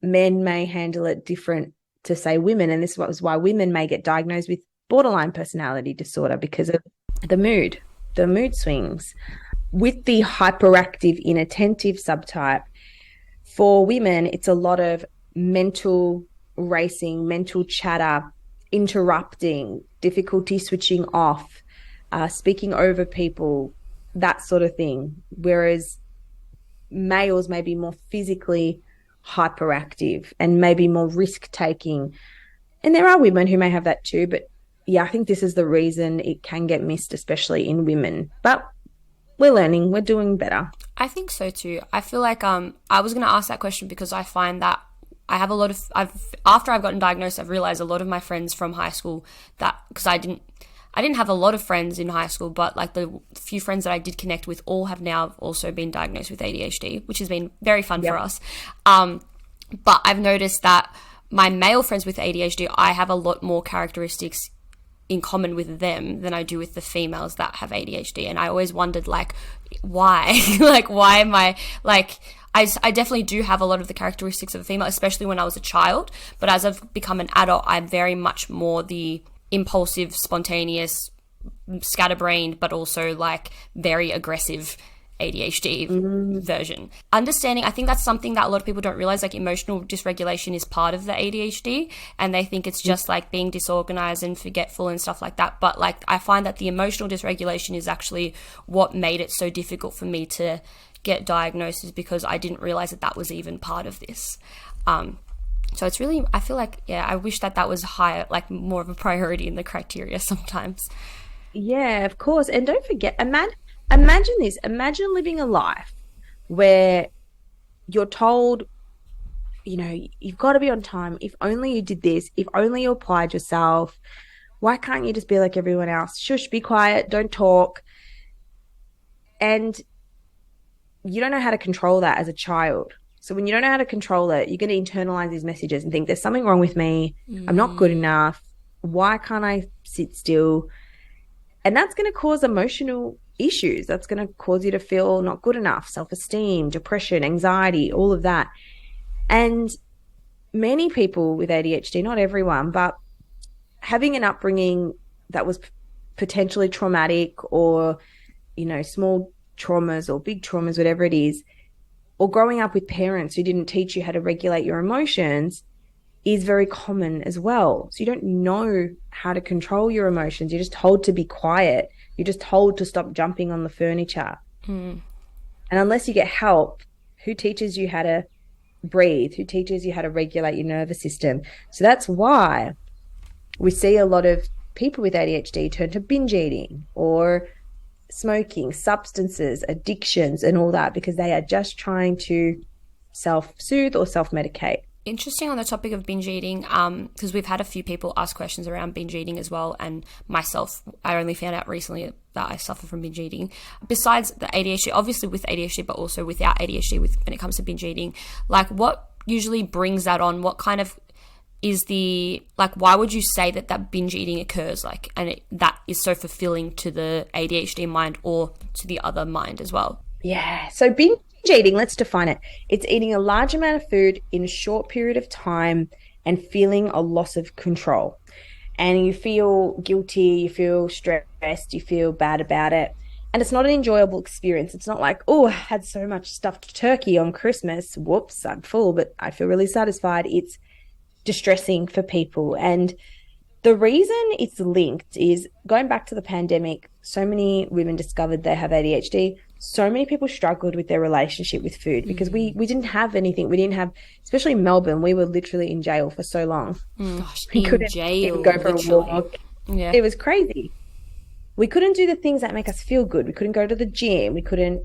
men may handle it different to, say, women. And this was why women may get diagnosed with borderline personality disorder, because of the mood swings. With the hyperactive inattentive subtype, for women, it's a lot of mental racing, mental chatter, interrupting, difficulty switching off, speaking over people, that sort of thing. Whereas males may be more physically hyperactive and maybe more risk-taking. And there are women who may have that too, but yeah, I think this is the reason it can get missed, especially in women. But we're learning, we're doing better. I think so too. I feel like I was going to ask that question because I find that I have a lot of, after I've gotten diagnosed, I've realized a lot of my friends from high school, that, because I didn't have a lot of friends in high school, but like the few friends that I did connect with all have now also been diagnosed with ADHD, which has been very fun for us. But I've noticed that my male friends with ADHD, I have a lot more characteristics in common with them than I do with the females that have ADHD. And I always wondered, like, why? Like, why am I, like, I definitely do have a lot of the characteristics of a female, especially when I was a child. But as I've become an adult, I'm very much more the impulsive, spontaneous, scatterbrained, but also like very aggressive ADHD version. Understanding, I think that's something that a lot of people don't realize, like emotional dysregulation is part of the ADHD, and they think it's just like being disorganized and forgetful and stuff like that. But like, I find that the emotional dysregulation is actually what made it so difficult for me to get diagnosed, is because I didn't realize that was even part of this. So it's really, I feel like, I wish that was higher, like more of a priority in the criteria sometimes. Yeah, of course. And don't forget, imagine this. Imagine living a life where you're told, you've got to be on time. If only you did this. If only you applied yourself. Why can't you just be like everyone else? Shush, be quiet, don't talk. And you don't know how to control that as a child. So when you don't know how to control it, you're going to internalize these messages and think there's something wrong with me. I'm not good enough. Why can't I sit still? And that's going to cause emotional issues. That's going to cause you to feel not good enough, self-esteem, depression, anxiety, all of that. And many people with ADHD, not everyone, but having an upbringing that was potentially traumatic, or, small traumas or big traumas, whatever it is, or growing up with parents who didn't teach you how to regulate your emotions, is very common as well. So you don't know how to control your emotions. You're just told to be quiet. You're just told to stop jumping on the furniture. And unless you get help, who teaches you how to breathe? Who teaches you how to regulate your nervous system? So that's why we see a lot of people with ADHD turn to binge eating or smoking, substances, addictions, and all that, because they are just trying to self-soothe or self-medicate. Interesting on the topic of binge eating, because we've had a few people ask questions around binge eating as well, and myself, I only found out recently that I suffer from binge eating. Besides the ADHD, obviously with ADHD, but also without ADHD, when it comes to binge eating, like what usually brings that on? What kind of is why would you say that binge eating occurs, that is so fulfilling to the ADHD mind or to the other mind as well? Yeah, so binge eating, let's define it. It's eating a large amount of food in a short period of time and feeling a loss of control. And you feel guilty, you feel stressed, you feel bad about it. And it's not an enjoyable experience. It's not like, oh, I had so much stuffed turkey on Christmas. Whoops, I'm full, but I feel really satisfied. It's distressing for people. And the reason it's linked is, going back to the pandemic, so many women discovered they have ADHD. So many people struggled with their relationship with food because we didn't have anything. We didn't have, especially in Melbourne, we were literally in jail for so long. Gosh, we couldn't even go for literally. a walk. Yeah. It was crazy. We couldn't do the things that make us feel good. We couldn't go to the gym. We couldn't,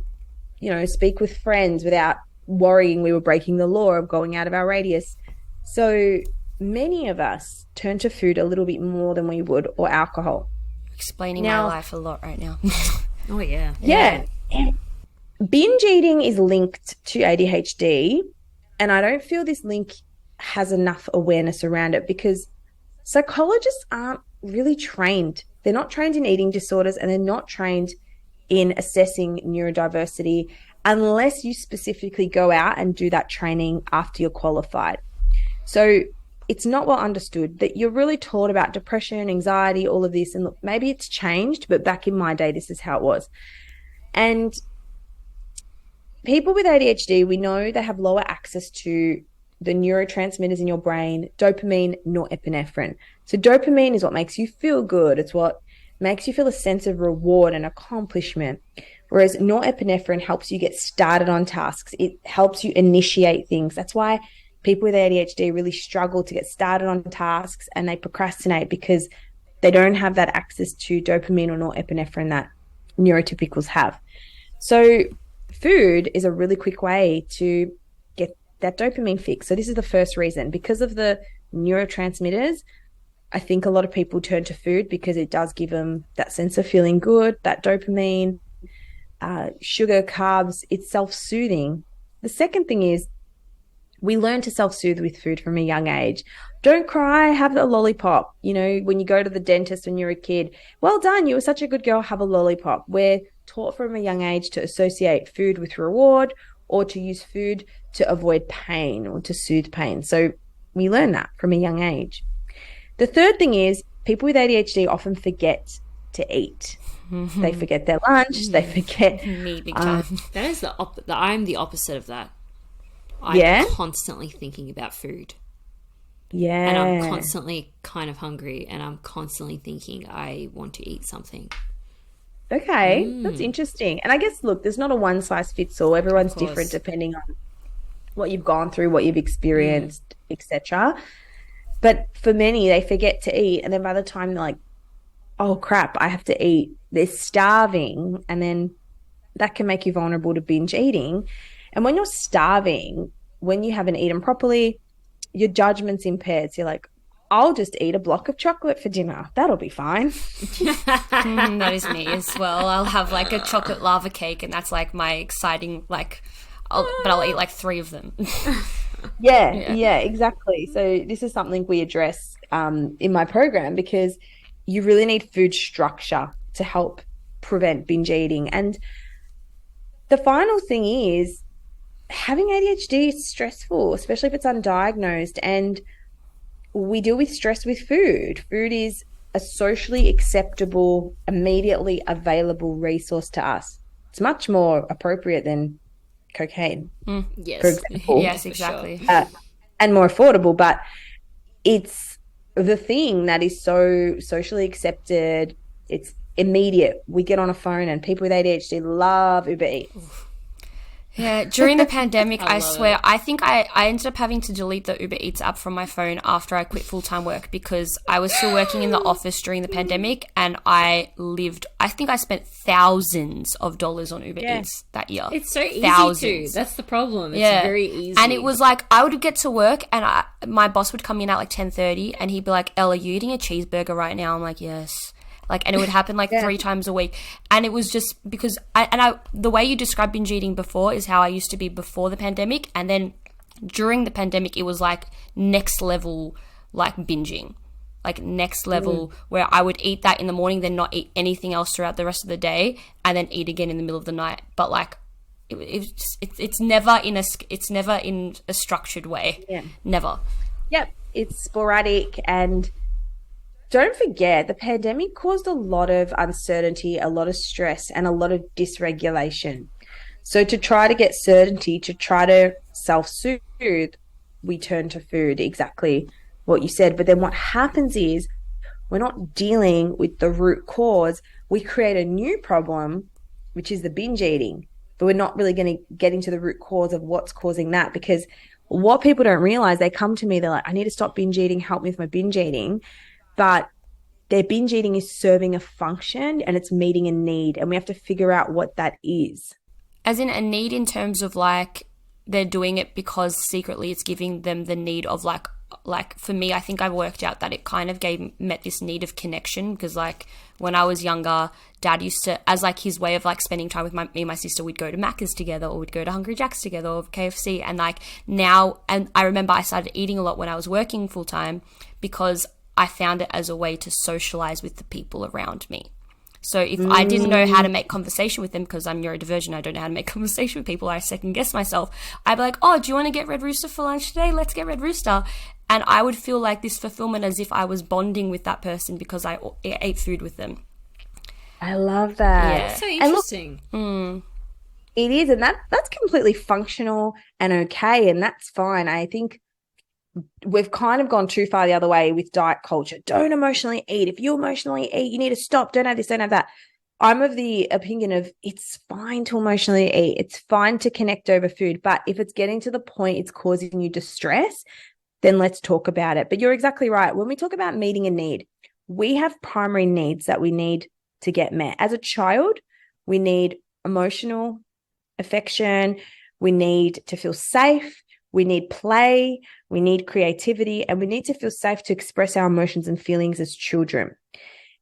speak with friends without worrying we were breaking the law of going out of our radius. So many of us turn to food a little bit more than we would, or alcohol. Explaining my life a lot right now. Oh, yeah. Yeah. Binge eating is linked to ADHD And I don't feel this link has enough awareness around it because psychologists aren't really trained. They're not trained in eating disorders, and they're not trained in assessing neurodiversity unless you specifically go out and do that training after you're qualified. So it's not well understood that you're really taught about depression, anxiety, all of this. And look, maybe it's changed, but back in my day, this is how it was. And people with ADHD, we know they have lower access to the neurotransmitters in your brain, dopamine, norepinephrine. So dopamine is what makes you feel good. It's what makes you feel a sense of reward and accomplishment. Whereas norepinephrine helps you get started on tasks. It helps you initiate things. That's why people with ADHD really struggle to get started on tasks, and they procrastinate because they don't have that access to dopamine or norepinephrine that neurotypicals have. So food is a really quick way to get that dopamine fix. So this is the first reason. Because of the neurotransmitters, I think a lot of people turn to food because it does give them that sense of feeling good, that dopamine, sugar, carbs. It's self-soothing. The second thing is we learn to self-soothe with food from a young age. Don't cry, have a lollipop. You know, when you go to the dentist when you're a kid, well done, you were such a good girl, have a lollipop. We're taught from a young age to associate food with reward, or to use food to avoid pain or to soothe pain. So we learn that from a young age. The third thing is people with ADHD often forget to eat. Mm-hmm. They forget their lunch. They forget. Me, big time. That is I'm the opposite of that. I'm constantly thinking about food. Yeah. And I'm constantly kind of hungry, and I'm constantly thinking I want to eat something. Okay, that's interesting. And I guess, look, there's not a one size fits all. Everyone's different depending on what you've gone through, what you've experienced, etc. But for many, they forget to eat, and then by the time they're like, oh crap, I have to eat, they're starving, and then that can make you vulnerable to binge eating. And when you're starving, when you haven't eaten properly, your judgment's impaired. So you're like, I'll just eat a block of chocolate for dinner. That'll be fine. That is me as well. I'll have like a chocolate lava cake, and that's like my exciting, like, but I'll eat like 3 of them. Yeah, exactly. So this is something we address in my program, because you really need food structure to help prevent binge eating. And the final thing is, having ADHD is stressful, especially if it's undiagnosed, and we deal with stress with food. Food is a socially acceptable, immediately available resource to us. It's much more appropriate than cocaine, yes, for example. Yes, exactly. Sure. And more affordable, but it's the thing that is so socially accepted. It's immediate. We get on a phone, and people with ADHD love Uber Eats. Yeah, during the pandemic, I swear, I think I ended up having to delete the Uber Eats app from my phone after I quit full-time work, because I was still working in the office during the pandemic, and I think I spent thousands of dollars on Uber Eats that year. It's so easy to. That's the problem. It's very easy. And it was like, I would get to work, and my boss would come in at like 10:30, and he'd be like, Elle, are you eating a cheeseburger right now? I'm like, yes. Like, and it would happen like 3 times a week. And it was just because the way you described binge eating before is how I used to be before the pandemic. And then during the pandemic, it was like next level, like binging, like next level, where I would eat that in the morning, then not eat anything else throughout the rest of the day, and then eat again in the middle of the night. But like, it's never in a structured way. Yeah. Never. Yep. It's sporadic. And don't forget, the pandemic caused a lot of uncertainty, a lot of stress, and a lot of dysregulation. So to try to get certainty, to try to self-soothe, we turn to food, exactly what you said. But then what happens is, we're not dealing with the root cause. We create a new problem, which is the binge eating. But we're not really going to get into the root cause of what's causing that, because what people don't realize, they come to me, they're like, I need to stop binge eating, help me with my binge eating. But their binge eating is serving a function, and it's meeting a need, and we have to figure out what that is. As in a need in terms of like they're doing it because secretly it's giving them the need of like, like for me, I think I worked out that it kind of met this need of connection, because like when I was younger, Dad used to, as like his way of like spending time with me and my sister, we'd go to Macca's together, or we'd go to Hungry Jack's together, or KFC. And like now, and I remember I started eating a lot when I was working full time, because I found it as a way to socialize with the people around me. So if I didn't know how to make conversation with them, because I'm neurodivergent, I don't know how to make conversation with people, I second guess myself. I'd be like, oh, do you want to get Red Rooster for lunch today? Let's get Red Rooster. And I would feel like this fulfillment as if I was bonding with that person because I ate food with them. I love that. That's so interesting. It is, and that's completely functional and okay, and that's fine. I think we've kind of gone too far the other way with diet culture. Don't emotionally eat. If you emotionally eat, you need to stop. Don't have this, don't have that. I'm of the opinion of it's fine to emotionally eat. It's fine to connect over food. But if it's getting to the point it's causing you distress, then let's talk about it. But you're exactly right. When we talk about meeting a need, we have primary needs that we need to get met. As a child, we need emotional affection. We need to feel safe. We need play, we need creativity, and we need to feel safe to express our emotions and feelings as children.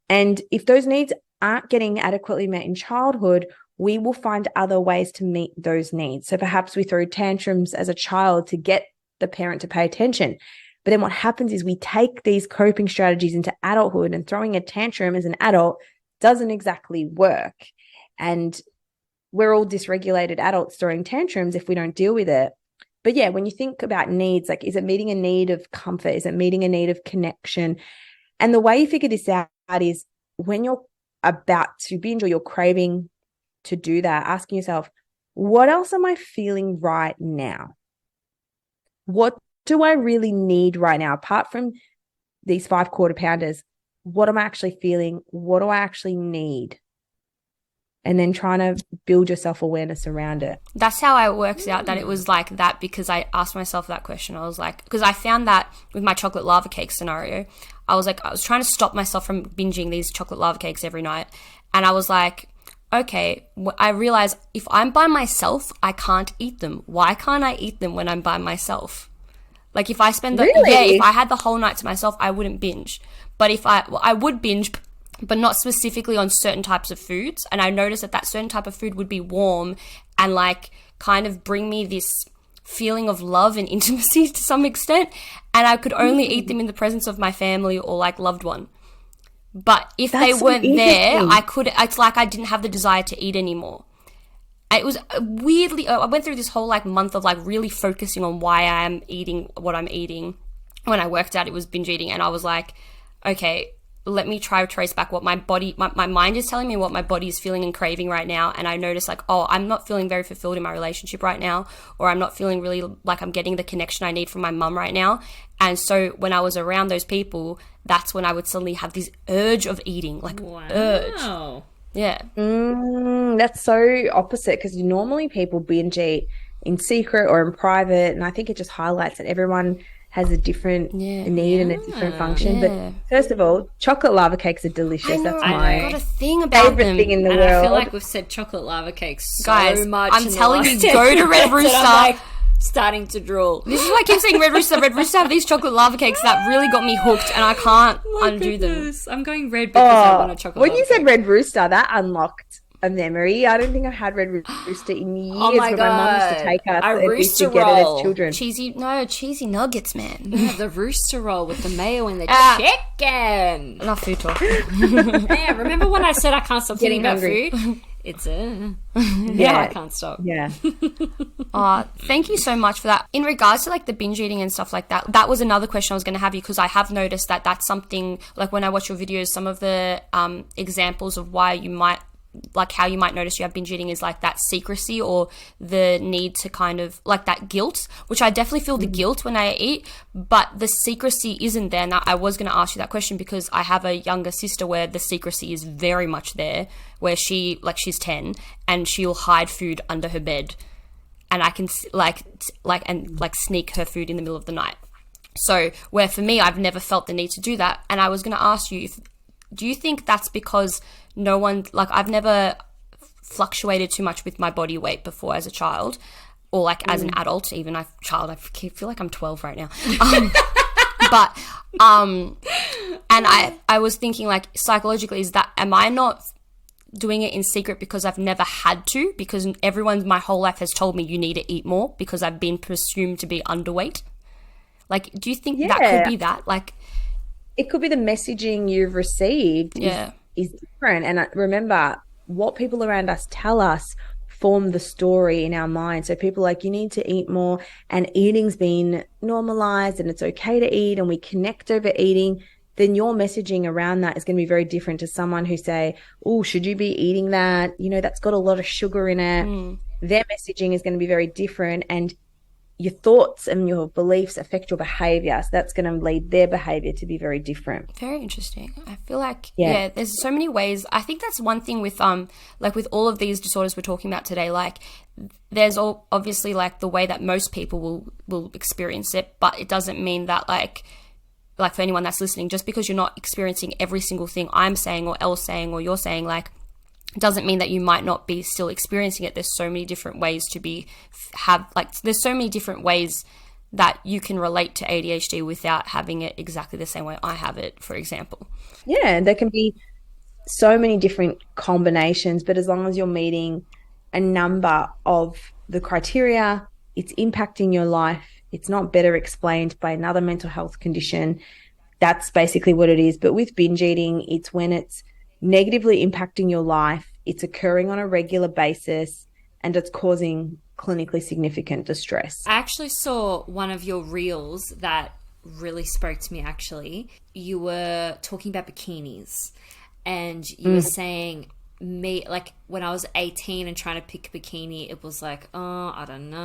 And if those needs aren't getting adequately met in childhood, we will find other ways to meet those needs. So perhaps we throw tantrums as a child to get the parent to pay attention. But then what happens is we take these coping strategies into adulthood, and throwing a tantrum as an adult doesn't exactly work. And we're all dysregulated adults throwing tantrums if we don't deal with it. But yeah, when you think about needs, like, is it meeting a need of comfort? Is it meeting a need of connection? And the way you figure this out is when you're about to binge or you're craving to do that, asking yourself, what else am I feeling right now? What do I really need right now? Apart from these 5 quarter pounders, what am I actually feeling? What do I actually need? And then trying to build your self-awareness around it. That's how I worked out that it was like that, because I asked myself that question. I was like, because I found that with my chocolate lava cake scenario, I was like, I was trying to stop myself from binging these chocolate lava cakes every night. And I was like, okay, I realize if I'm by myself, I can't eat them. Why can't I eat them when I'm by myself? Like if I spend if I had the whole night to myself, I wouldn't binge. But if I would binge, but not specifically on certain types of foods. And I noticed that certain type of food would be warm and like kind of bring me this feeling of love and intimacy to some extent. And I could only eat them in the presence of my family or like loved one. But if they weren't there, it's like I didn't have the desire to eat anymore. It was weirdly, I went through this whole like month of like really focusing on why I am eating what I'm eating. When I worked out it was binge eating, and I was like, okay, let me try to trace back what my body, my mind is telling me what my body is feeling and craving right now. And I noticed like, oh, I'm not feeling very fulfilled in my relationship right now, or I'm not feeling really like I'm getting the connection I need from my mum right now. And so when I was around those people, that's when I would suddenly have this urge of eating, like urge. Yeah. That's so opposite, because normally people binge eat in secret or in private. And I think it just highlights that everyone has a different need and a different function. But first of all, chocolate lava cakes are delicious. That's my got a thing about favorite them. thing in the And world. I feel like we've said chocolate lava cakes so Guys, much. I'm in the telling last you, 10 go to Red minutes, Rooster. and I'm like starting to drool. This is why I keep saying Red Rooster. Red Rooster have these chocolate lava cakes that really got me hooked, and I can't undo them. I'm going red because I want a chocolate When lava you said cake. Red Rooster, that unlocked a memory. I don't think I've had Red Rooster in years. Oh my but my mum used to God. take us A and we used to rooster get it roll. as children. Cheesy nuggets, man. Yeah, the rooster roll with the mayo and the chicken. Enough food talk. Yeah, remember when I said I can't stop thinking about hungry. food? It's yeah, I can't stop. Yeah. Thank you so much for that. In regards to like the binge eating and stuff like that, that was another question I was going to have you, because I have noticed that that's something, like when I watch your videos, some of the examples of why you might, like how you might notice you have binge eating is like that secrecy or the need to kind of like that guilt, which I definitely feel the guilt when I eat, but the secrecy isn't there. Now I was going to ask you that question because I have a younger sister where the secrecy is very much there, where she's 10 and she'll hide food under her bed, and I can sneak her food in the middle of the night. So where for me, I've never felt the need to do that. And I was going to ask you, do you think that's because no one, like I've never fluctuated too much with my body weight before as a child, or like as an adult, even I feel like I'm 12 right now. But and I was thinking, like, psychologically, am I not doing it in secret because I've never had to, because everyone my whole life has told me you need to eat more because I've been presumed to be underweight? Like, do you think that could be that? Like, it could be the messaging you've received is different. And remember, what people around us tell us form the story in our mind. So people are like, you need to eat more, and eating's been normalized and it's okay to eat, and we connect over eating. Then your messaging around that is going to be very different to someone who say, oh, should you be eating that? You know, that's got a lot of sugar in it. Their messaging is going to be very different, and your thoughts and your beliefs affect your behavior. So that's going to lead their behavior to be very different. Very interesting. I feel like, there's so many ways. I think that's one thing with, like with all of these disorders we're talking about today, like there's obviously like the way that most people will experience it, but it doesn't mean that like for anyone that's listening, just because you're not experiencing every single thing I'm saying or Elle's saying or you're saying, like, it doesn't mean that you might not be still experiencing it. There's so many different ways there's so many different ways that you can relate to ADHD without having it exactly the same way I have it, for example. Yeah, there can be so many different combinations, but as long as you're meeting a number of the criteria, it's impacting your life, it's not better explained by another mental health condition. That's basically what it is. But with binge eating, it's when it's negatively impacting your life, it's occurring on a regular basis, and it's causing clinically significant distress. I actually saw one of your reels that really spoke to me, actually. You were talking about bikinis, and you were saying, like, when I was 18 and trying to pick a bikini, it was like, oh, I don't know,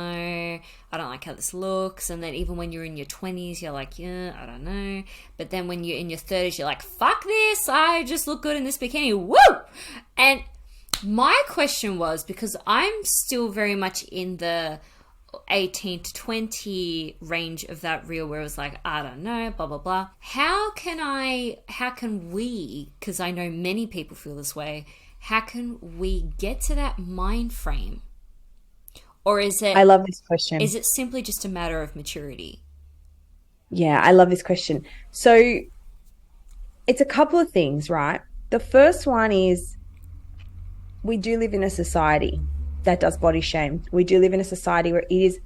I don't like how this looks. And then even when you're in your 20s, you're like, yeah, I don't know. But then when you're in your 30s, you're like, fuck this, I just look good in this bikini, woo! And my question was, because I'm still very much in the 18 to 20 range of that reel where it was like, I don't know, blah, blah, blah. How can we, because I know many people feel this way, how can we get to that mind frame? Or is it... I love this question. Is it simply just a matter of maturity? Yeah, I love this question. So it's a couple of things, right? The first one is, we do live in a society that does body shame. We do live in a society where it is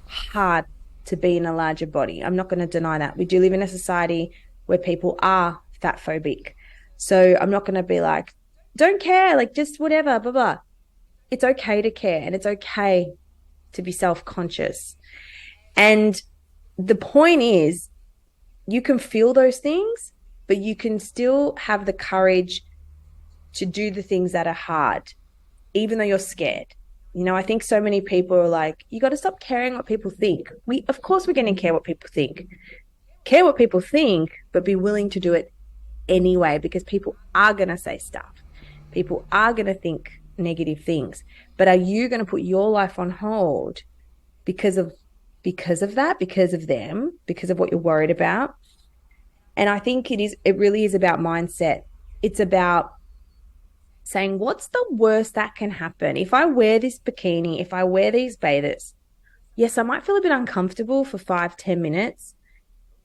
hard to be in a larger body. I'm not going to deny that. We do live in a society where people are fat phobic. So I'm not going to be like, don't care, like, just whatever, blah, blah. It's okay to care, and it's okay to be self-conscious. And the point is, you can feel those things, but you can still have the courage to do the things that are hard, even though you're scared. You know, I think so many people are like, you got to stop caring what people think. Of course we're going to care what people think. Care what people think, but be willing to do it anyway, because people are going to say stuff. People are going to think negative things. But are you going to put your life on hold because of that, because of them, because of what you're worried about? And I think it really is about mindset. It's about saying, what's the worst that can happen? If I wear this bikini, if I wear these bathers, yes, I might feel a bit uncomfortable for 5-10 minutes,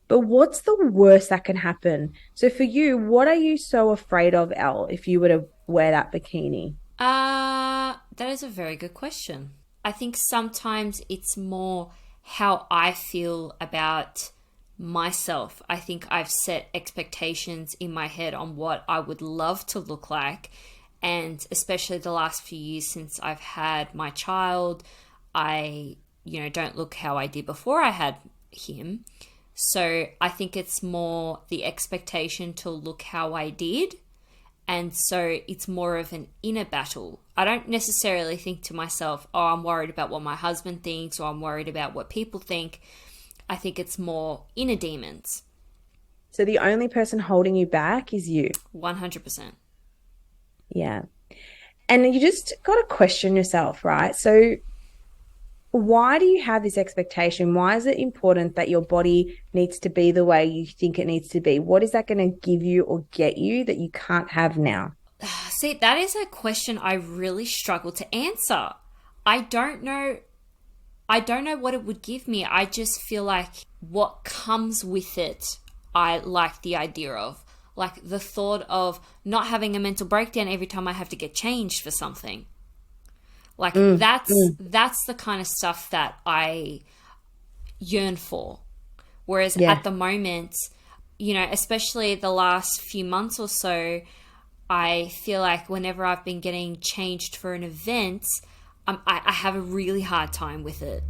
but what's the worst that can happen? So for you, what are you so afraid of, Elle, if you were to wear that bikini? That is a very good question. I think sometimes it's more how I feel about myself. I think I've set expectations in my head on what I would love to look like. And especially the last few years since I've had my child, I, don't look how I did before I had him. So I think it's more the expectation to look how I did. And so it's more of an inner battle. I don't necessarily think to myself, oh, I'm worried about what my husband thinks, or I'm worried about what people think. I think it's more inner demons. So the only person holding you back is you. 100%. Yeah. And you just got to question yourself, right? So why do you have this expectation? Why is it important that your body needs to be the way you think it needs to be? What is that going to give you or get you that you can't have now? See, that is a question I really struggle to answer. I don't know what it would give me. I just feel like what comes with it, I like the idea of. Like the thought of not having a mental breakdown every time I have to get changed for something. Like that's the kind of stuff that I yearn for. Whereas at the moment, you know, especially the last few months or so, I feel like whenever I've been getting changed for an event, I have a really hard time with it.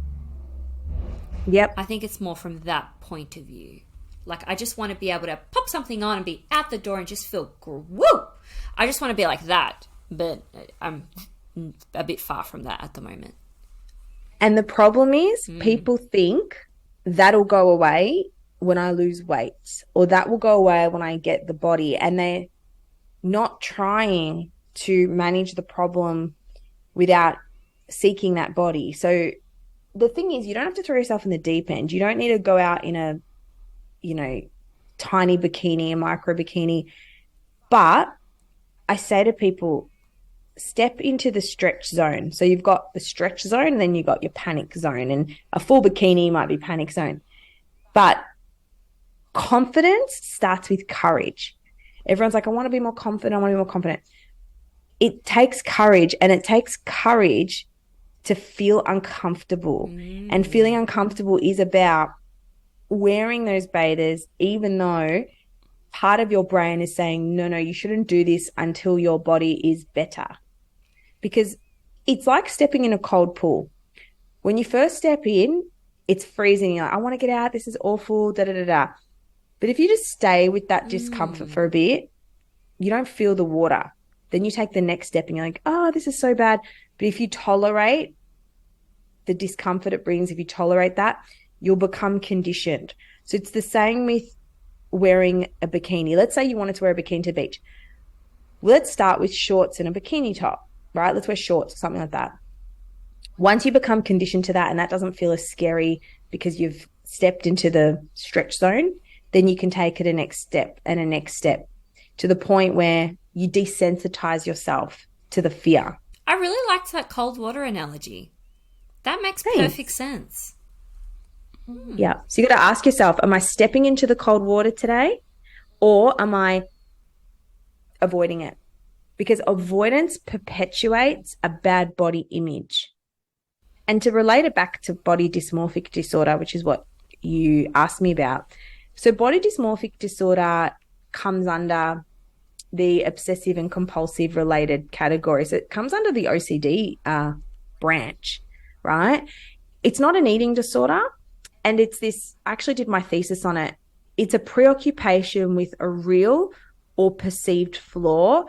Yep. I think it's more from that point of view. Like, I just want to be able to pop something on and be out the door and just feel, woo! I just want to be like that. But I'm a bit far from that at the moment. And the problem is people think that'll go away when I lose weight, or that will go away when I get the body. And they're not trying to manage the problem without seeking that body. So the thing is, you don't have to throw yourself in the deep end. You don't need to go out in a, you know, tiny bikini, a micro bikini. But I say to people, step into the stretch zone. So you've got the stretch zone, and then you've got your panic zone, and a full bikini might be panic zone. But confidence starts with courage. Everyone's like, I want to be more confident. I want to be more confident. It takes courage, and it takes courage to feel uncomfortable. And feeling uncomfortable is about wearing those betas, even though part of your brain is saying, no, you shouldn't do this until your body is better. Because it's like stepping in a cold pool. When you first step in, it's freezing. You're like, I want to get out. This is awful, da-da-da-da. But if you just stay with that discomfort for a bit, you don't feel the water. Then you take the next step and you're like, oh, this is so bad. But if you tolerate the discomfort it brings, if you tolerate that, you'll become conditioned. So it's the same with wearing a bikini. Let's say you wanted to wear a bikini to the beach. Let's start with shorts and a bikini top, right? Let's wear shorts or something like that. Once you become conditioned to that and that doesn't feel as scary because you've stepped into the stretch zone, then you can take it a next step and a next step to the point where you desensitize yourself to the fear. I really liked that cold water analogy. That makes perfect sense. Yeah. So you got to ask yourself, am I stepping into the cold water today, or am I avoiding it? Because avoidance perpetuates a bad body image. And to relate it back to body dysmorphic disorder, which is what you asked me about. So body dysmorphic disorder comes under the obsessive and compulsive related categories. It comes under the OCD branch, right? It's not an eating disorder. And it's this, I actually did my thesis on it. It's a preoccupation with a real or perceived flaw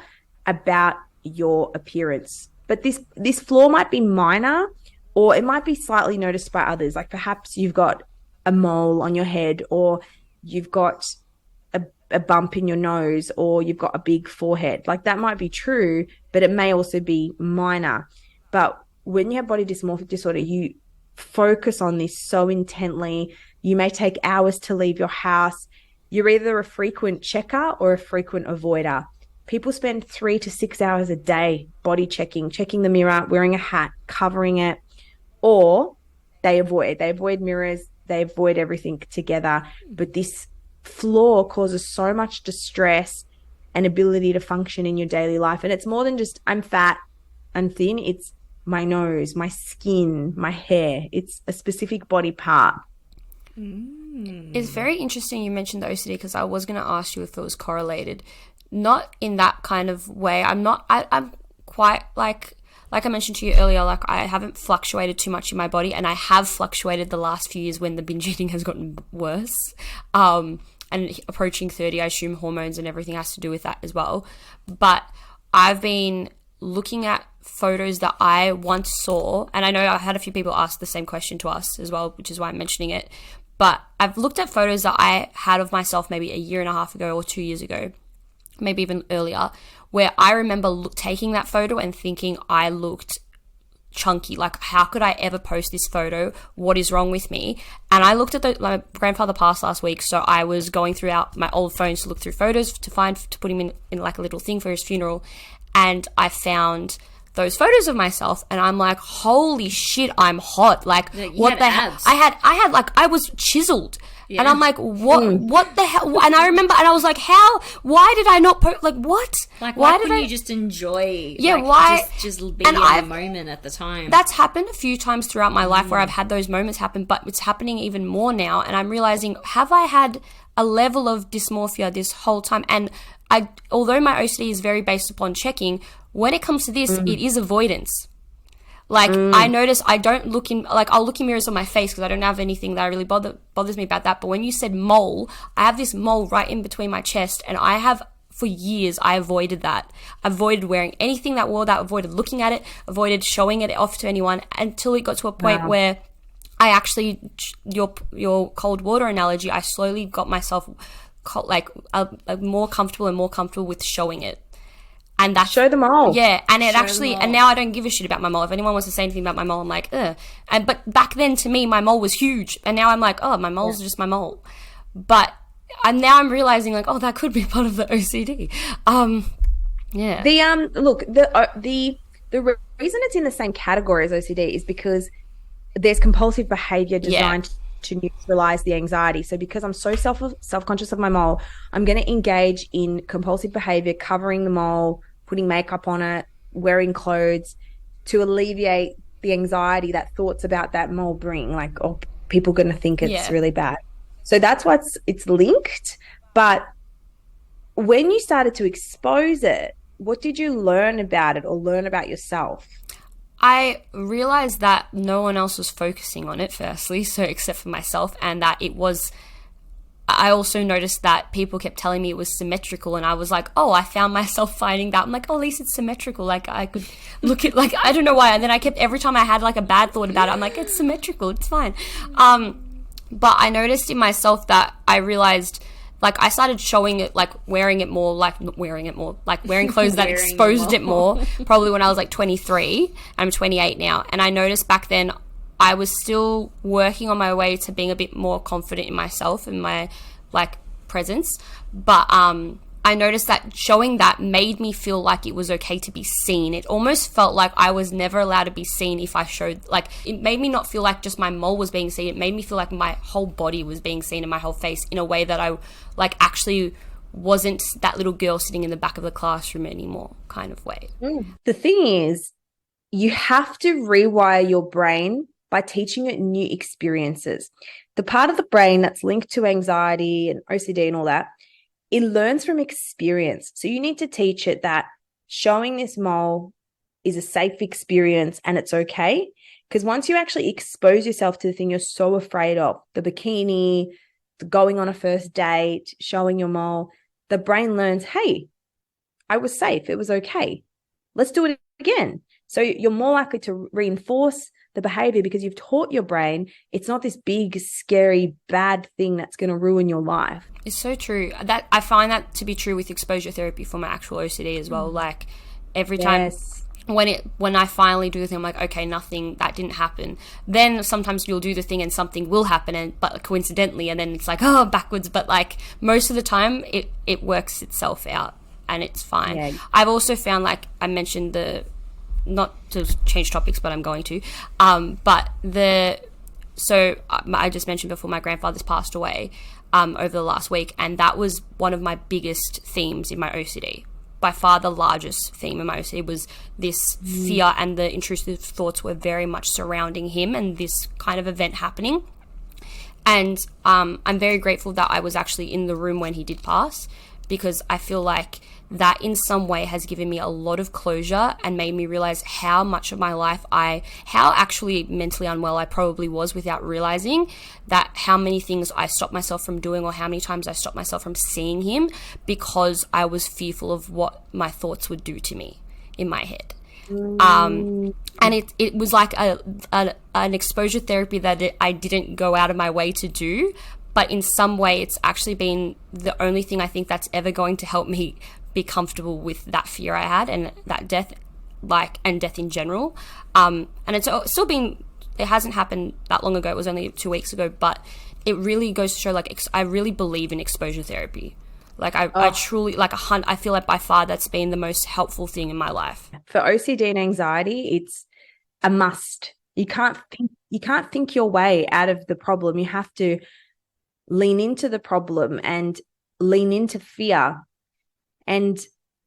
about your appearance. But this flaw might be minor, or it might be slightly noticed by others. Like perhaps you've got a mole on your head, or you've got a bump in your nose, or you've got a big forehead. Like that might be true, but it may also be minor. But when you have body dysmorphic disorder, you focus on this so intently. You may take hours to leave your house. You're either a frequent checker or a frequent avoider. People spend 3 to 6 hours a day body checking the mirror, wearing a hat, covering it, or they avoid mirrors, they avoid everything together. But this flaw causes so much distress and ability to function in your daily life. And it's more than just I'm fat, I'm thin. It's my nose, my skin, my hair. It's a specific body part. It's very interesting you mentioned the OCD, because I was going to ask you if it was correlated. Not in that kind of way. I'm quite like I mentioned to you earlier, like I haven't fluctuated too much in my body, and I have fluctuated the last few years when the binge eating has gotten worse. And approaching 30, I assume hormones and everything has to do with that as well. But I've been looking at photos that I once saw, and I know I had a few people ask the same question to us as well, which is why I'm mentioning it. But I've looked at photos that I had of myself maybe a year and a half ago or 2 years ago, maybe even earlier, where I remember taking that photo and thinking I looked chunky. Like, how could I ever post this photo? What is wrong with me? And I looked at my grandfather passed last week, so I was going through my old phones to look through photos to put him in like a little thing for his funeral. And I found those photos of myself, and I'm like, holy shit, I'm hot. Like, Yeah, what the hell? I had like, I was chiseled. Yeah. And I'm like, what the hell? And I remember, and I was like, why did I not like, what? Like, why did you just enjoy, just being in the moment at the time? That's happened a few times throughout my life where I've had those moments happen, but it's happening even more now. And I'm realizing, have I had a level of dysmorphia this whole time? And although my OCD is very based upon checking, when it comes to this, it is avoidance. Like, I notice I don't look in, like, I'll look in mirrors on my face because I don't have anything that really bothers me about that. But when you said mole, I have this mole right in between my chest, and I have, for years, I avoided that. Avoided wearing anything that wore that, avoided looking at it, avoided showing it off to anyone, until it got to a point where I actually, your cold water analogy, I slowly got myself more comfortable and more comfortable with showing it. And that's show them all. Yeah. And it actually, and now I don't give a shit about my mole. If anyone wants to say anything about my mole, I'm like, ugh. But back then, to me, my mole was huge. And now I'm like, oh, my mole's just my mole. But now I'm realizing, like, oh, that could be part of the OCD. Yeah. The reason it's in the same category as OCD is because there's compulsive behavior designed to neutralize the anxiety. So because I'm so self-conscious of my mole, I'm going to engage in compulsive behavior, covering the mole, putting makeup on it, wearing clothes, to alleviate the anxiety that thoughts about that mole bring. Like, oh, people going to think it's really bad. So that's why it's linked. But when you started to expose it, what did you learn about it or learn about yourself? I realized that no one else was focusing on it, firstly, so except for myself, and that I also noticed that people kept telling me it was symmetrical, and I was like, oh, I found myself finding that. I'm like, oh, at least it's symmetrical. Like, I could look at, like, I don't know why. And then every time I had like a bad thought about it, I'm like, it's symmetrical, it's fine. But I noticed in myself that I realized, like, I started showing it, like, wearing clothes that exposed it more, probably when I was, like, 23. I'm 28 now. And I noticed back then I was still working on my way to being a bit more confident in myself and my, like, presence. But I noticed that showing that made me feel like it was okay to be seen. It almost felt like I was never allowed to be seen if I showed, like, it made me not feel like just my mole was being seen. It made me feel like my whole body was being seen and my whole face, in a way that I, like, actually wasn't that little girl sitting in the back of the classroom anymore, kind of way. The thing is, you have to rewire your brain by teaching it new experiences. The part of the brain that's linked to anxiety and OCD and all that, it learns from experience. So you need to teach it that showing this mole is a safe experience and it's okay. Because once you actually expose yourself to the thing you're so afraid of, the bikini, going on a first date, showing your mole, the brain learns, hey, I was safe. It was okay. Let's do it again. So you're more likely to reinforce the behavior because you've taught your brain it's not this big, scary, bad thing that's going to ruin your life. It's so true. That I find that to be true with exposure therapy for my actual OCD as well. Like, every time when I finally do the thing, I'm like, okay, nothing, that didn't happen. Then sometimes you'll do the thing and something will happen, but coincidentally, and then it's like, oh, backwards. But like, most of the time it works itself out and it's fine. Yeah. I've also found, like I mentioned, not to change topics, but I'm going to, so I just mentioned before, my grandfather's passed away over the last week, and that was one of my biggest themes in my OCD. By far the largest theme in my OCD was this fear, and the intrusive thoughts were very much surrounding him and this kind of event happening. And I'm very grateful that I was actually in the room when he did pass, because I feel like that in some way has given me a lot of closure and made me realize how much of my life how actually mentally unwell I probably was without realizing that, how many things I stopped myself from doing, or how many times I stopped myself from seeing him because I was fearful of what my thoughts would do to me in my head. And it was like an exposure therapy that I didn't go out of my way to do, but in some way it's actually been the only thing I think that's ever going to help me be comfortable with that fear I had and that death, and death in general. And it's still been, it hasn't happened that long ago. It was only 2 weeks ago, but it really goes to show, like, I really believe in exposure therapy. Like I truly, like I feel like by far that's been the most helpful thing in my life. For OCD and anxiety, it's a must. You can't think your way out of the problem. You have to lean into the problem and lean into fear. And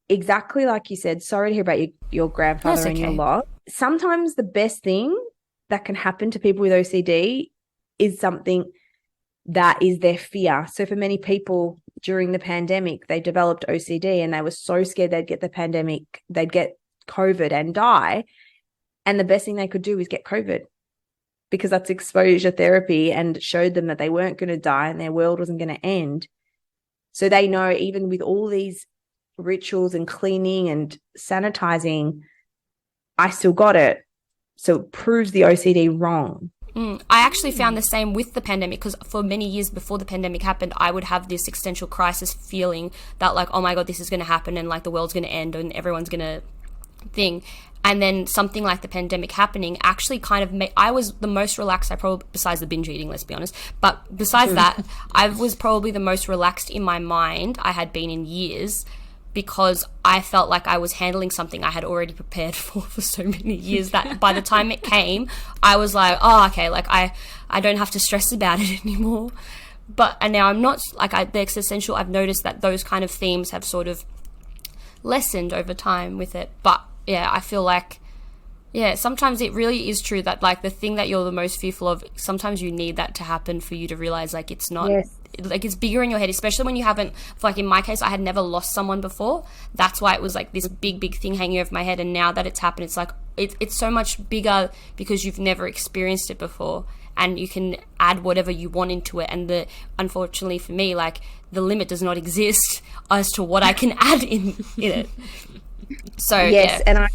exactly like you said, sorry to hear about your grandfather and your loss. Sometimes the best thing that can happen to people with OCD is something that is their fear. So for many people during the pandemic, they developed OCD and they were so scared they'd get the pandemic, they'd get COVID and die. And the best thing they could do is get COVID, because that's exposure therapy and showed them that they weren't going to die and their world wasn't going to end. So they know, even with all these rituals and cleaning and sanitizing, I still got it. So it proves the OCD wrong. I actually found the same with the pandemic, because for many years before the pandemic happened, I would have this existential crisis feeling that like, oh my God, this is going to happen and like the world's going to end and everyone's going to thing. And then something like the pandemic happening actually kind of made, I was the most relaxed, besides the binge eating, let's be honest. But besides that, I was probably the most relaxed in my mind I had been in years, because I felt like I was handling something I had already prepared for so many years that by the time it came, I was like, oh, okay, like I don't have to stress about it anymore. And now I'm not, like the existential, I've noticed that those kind of themes have sort of lessened over time with it. But yeah, I feel like, yeah, sometimes it really is true that like the thing that you're the most fearful of, sometimes you need that to happen for you to realize like it's not, like it's bigger in your head, especially when you haven't, like in my case, I had never lost someone before. That's why it was like this big thing hanging over my head. And now that it's happened, it's like, it's so much bigger because you've never experienced it before, and you can add whatever you want into it. And unfortunately for me, like the limit does not exist as to what I can add in it. So yes, yeah. And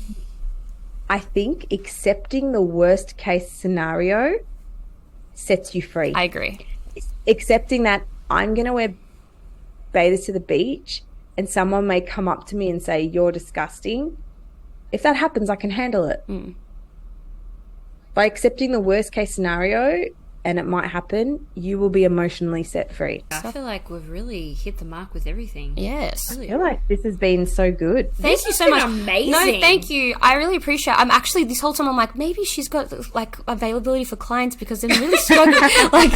I think accepting the worst case scenario sets you free. I agree. Accepting that I'm going to wear bathers to the beach and someone may come up to me and say, you're disgusting. If that happens, I can handle it. By accepting the worst case scenario, and it might happen, you will be emotionally set free. I feel like we've really hit the mark with everything. Yes. I feel like this has been so good. Thank you so much. Amazing. No, thank you. I really appreciate it. I'm actually, this whole time I'm like, maybe she's got like availability for clients, because I'm really struggling. Like,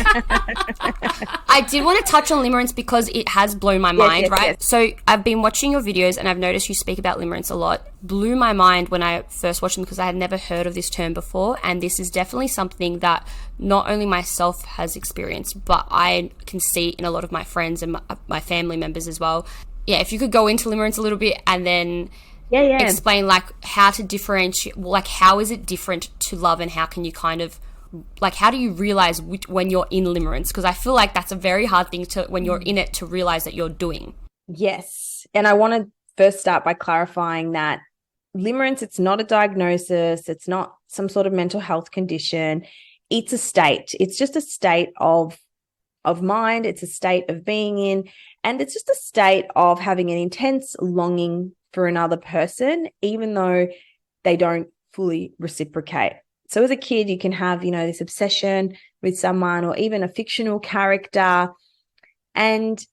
I did want to touch on limerence because it has blown my mind, right? Yes. So I've been watching your videos and I've noticed you speak about limerence a lot. Blew my mind when I first watched them, because I had never heard of this term before, and this is definitely something that not only myself has experienced, but I can see in a lot of my friends and my family members as well. Yeah, if you could go into limerence a little bit and then explain like how to differentiate, like how is it different to love, and how can you kind of like, how do you realize when you're in limerence? Because I feel like that's a very hard thing to, when you're in it, to realize that you're doing. Yes, and I want to first start by clarifying that limerence, it's not a diagnosis, it's not some sort of mental health condition. It's a state. It's just a state of mind. It's a state of being in, and it's just a state of having an intense longing for another person, even though they don't fully reciprocate. So as a kid, you can have, this obsession with someone or even a fictional character, and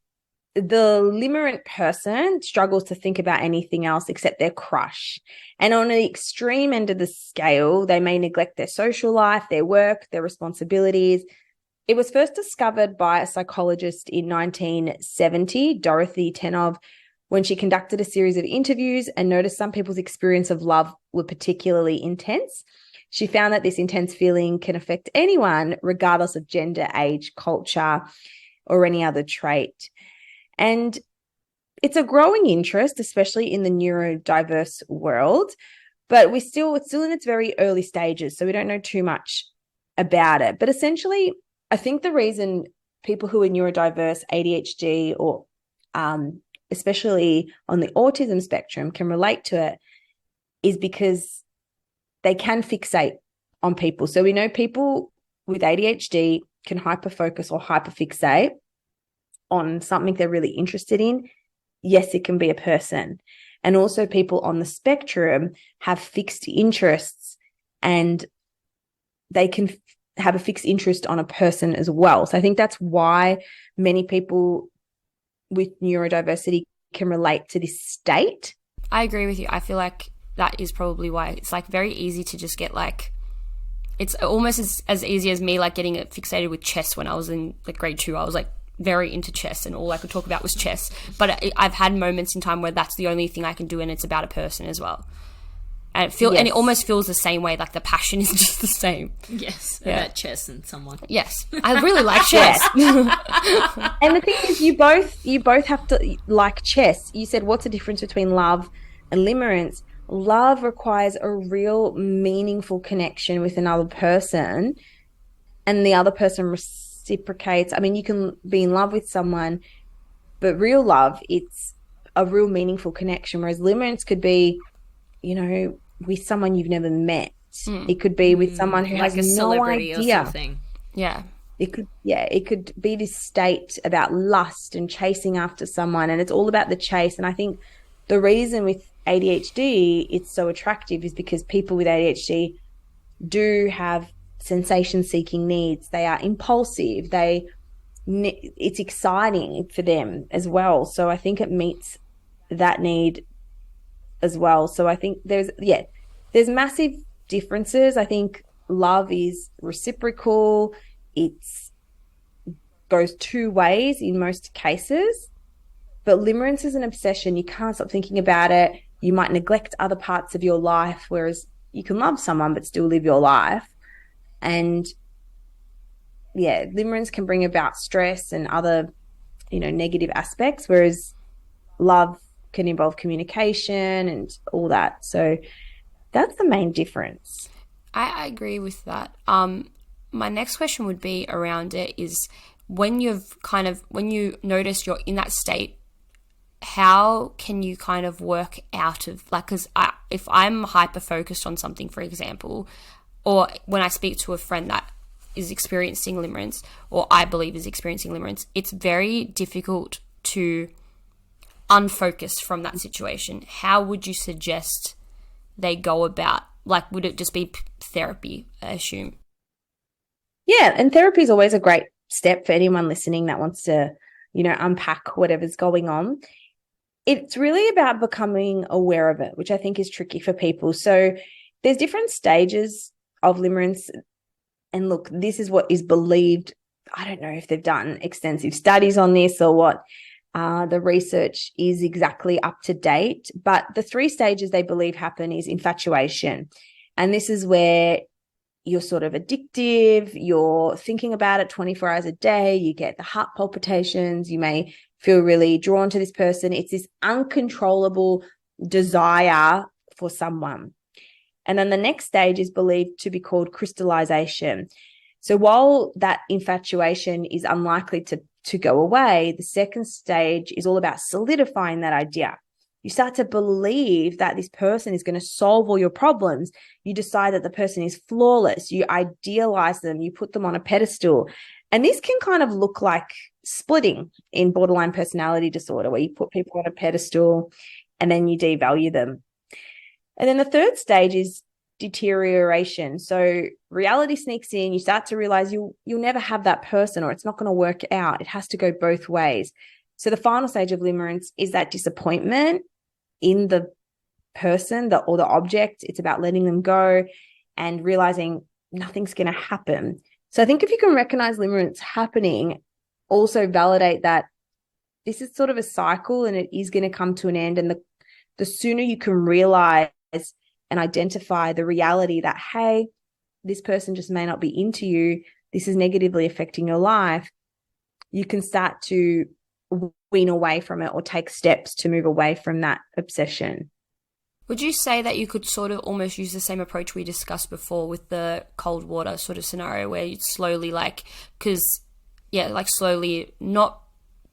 the limerent person struggles to think about anything else except their crush. And on the extreme end of the scale, they may neglect their social life, their work, their responsibilities. It was first discovered by a psychologist in 1970, Dorothy Tenov, when she conducted a series of interviews and noticed some people's experience of love were particularly intense. She found that this intense feeling can affect anyone, regardless of gender, age, culture, or any other trait. And it's a growing interest, especially in the neurodiverse world, but it's still in its very early stages, so we don't know too much about it. But essentially, I think the reason people who are neurodiverse, ADHD, or especially on the autism spectrum can relate to it is because they can fixate on people. So we know people with ADHD can hyperfocus or hyperfixate on something they're really interested in. Yes, it can be a person. And also people on the spectrum have fixed interests, and they can have a fixed interest on a person as well. So I think that's why many people with neurodiversity can relate to this state. I agree with you. I feel like that is probably why it's like very easy to just get like, it's almost as easy as me like getting fixated with chess when I was in like grade 2. I was like very into chess and all I could talk about was chess. But I've had moments in time where that's the only thing I can do and it's about a person as well. And and it almost feels the same way, like the passion is just the same. Yes, about chess and someone. Yes, I really like chess. And the thing is, you both have to like chess. You said, what's the difference between love and limerence? Love requires a real meaningful connection with another person, and the other person reciprocates. I mean, you can be in love with someone, but real love, it's a real meaningful connection, whereas limerence could be, you know, with someone you've never met. It could be with someone who like has a no celebrity idea. or something. Yeah. It could be this state about lust and chasing after someone, and it's all about the chase. And I think the reason with ADHD it's so attractive is because people with ADHD do have sensation-seeking needs. They are impulsive. It's exciting for them as well. So I think it meets that need as well. So I think there's massive differences. I think love is reciprocal. It goes two ways in most cases. But limerence is an obsession. You can't stop thinking about it. You might neglect other parts of your life, whereas you can love someone but still live your life. And yeah, limerence can bring about stress and other, negative aspects, whereas love can involve communication and all that. So that's the main difference. I agree with that. My next question would be around it is when you notice you're in that state, how can you kind of work out of, like, because if I'm hyper focused on something, for example, or when I speak to a friend that is experiencing limerence, or I believe is experiencing limerence, it's very difficult to unfocus from that situation. How would you suggest they go about, like, would it just be therapy, I assume? Yeah, and therapy is always a great step for anyone listening that wants to, unpack whatever's going on. It's really about becoming aware of it, which I think is tricky for people. So there's different stages of limerence. And look, this is what is believed. I don't know if they've done extensive studies on this or what the research is exactly up to date. But the 3 stages they believe happen is infatuation. And this is where you're sort of addictive, you're thinking about it 24 hours a day, you get the heart palpitations, you may feel really drawn to this person. It's this uncontrollable desire for someone. And then the next stage is believed to be called crystallization. So while that infatuation is unlikely to go away, the second stage is all about solidifying that idea. You start to believe that this person is going to solve all your problems. You decide that the person is flawless. You idealize them. You put them on a pedestal. And this can kind of look like splitting in borderline personality disorder, where you put people on a pedestal and then you devalue them. And then the third stage is deterioration. So reality sneaks in. You start to realize you'll never have that person, or it's not going to work out. It has to go both ways. So the final stage of limerence is that disappointment in the person or the object. It's about letting them go and realizing nothing's going to happen. So I think if you can recognize limerence happening, also validate that this is sort of a cycle and it is going to come to an end. And the sooner you can realize and identify the reality that, hey, this person just may not be into you, this is negatively affecting your life, you can start to wean away from it or take steps to move away from that obsession. Would you say that you could sort of almost use the same approach we discussed before with the cold water sort of scenario, where you slowly slowly not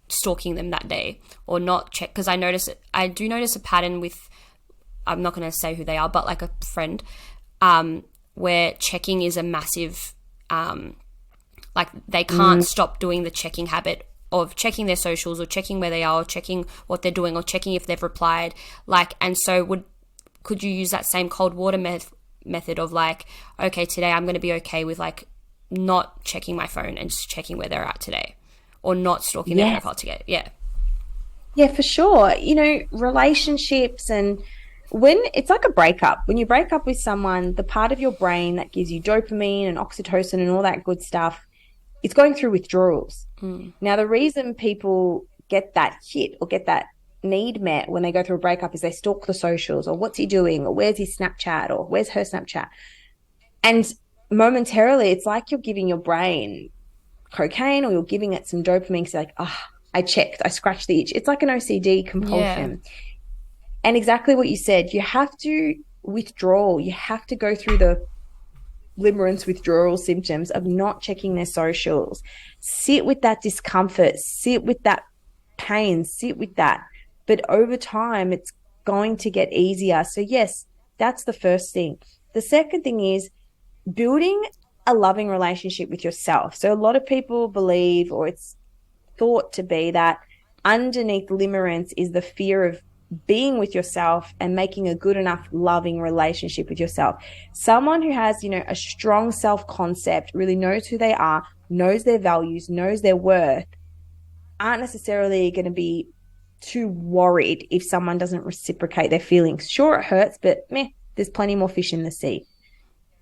stalking them that day or not check? Because I do notice a pattern with, I'm not going to say who they are, but like a friend, where checking is a massive, they can't stop doing the checking habit of checking their socials or checking where they are or checking what they're doing or checking if they've replied. And so could you use that same cold water method of like, okay, today I'm going to be okay with like not checking my phone and just checking where they're at today, or not stalking their profile together? Yeah. Yeah, for sure. You know, relationships and when it's like a breakup, when you break up with someone, the part of your brain that gives you dopamine and oxytocin and all that good stuff, it's going through withdrawals. Now, the reason people get that hit or get that need met when they go through a breakup is they stalk the socials, or what's he doing, or where's his Snapchat, or where's her Snapchat. And momentarily, it's like you're giving your brain cocaine, or you're giving it some dopamine. So like, I checked, I scratched the itch. It's like an OCD compulsion. Yeah. And exactly what you said, you have to withdraw. You have to go through the limerence withdrawal symptoms of not checking their socials. Sit with that discomfort, sit with that pain, sit with that. But over time, it's going to get easier. So yes, that's the first thing. The second thing is building a loving relationship with yourself. So a lot of people believe, or it's thought to be, that underneath limerence is the fear of being with yourself and making a good enough loving relationship with yourself. Someone who has, you know, a strong self-concept, really knows who they are, knows their values, knows their worth, aren't necessarily going to be too worried if someone doesn't reciprocate their feelings. Sure, it hurts, but there's plenty more fish in the sea.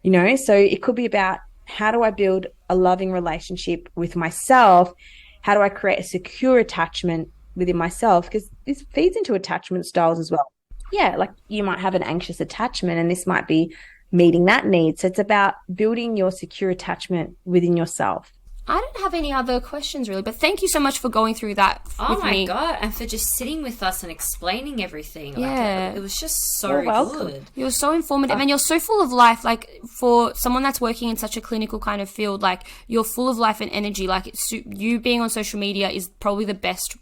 You know, so it could be about, how do I build a loving relationship with myself? How do I create a secure attachment within myself? Because this feeds into attachment styles as well. Yeah, like you might have an anxious attachment, and this might be meeting that need. So it's about building your secure attachment within yourself. I don't have any other questions really, but thank you so much for going through that with me. Oh my God, and for just sitting with us and explaining everything. Yeah. Like, it was just so good. You're so informative and you're so full of life. Like, for someone that's working in such a clinical kind of field, like, you're full of life and energy. Like, you being on social media is probably the best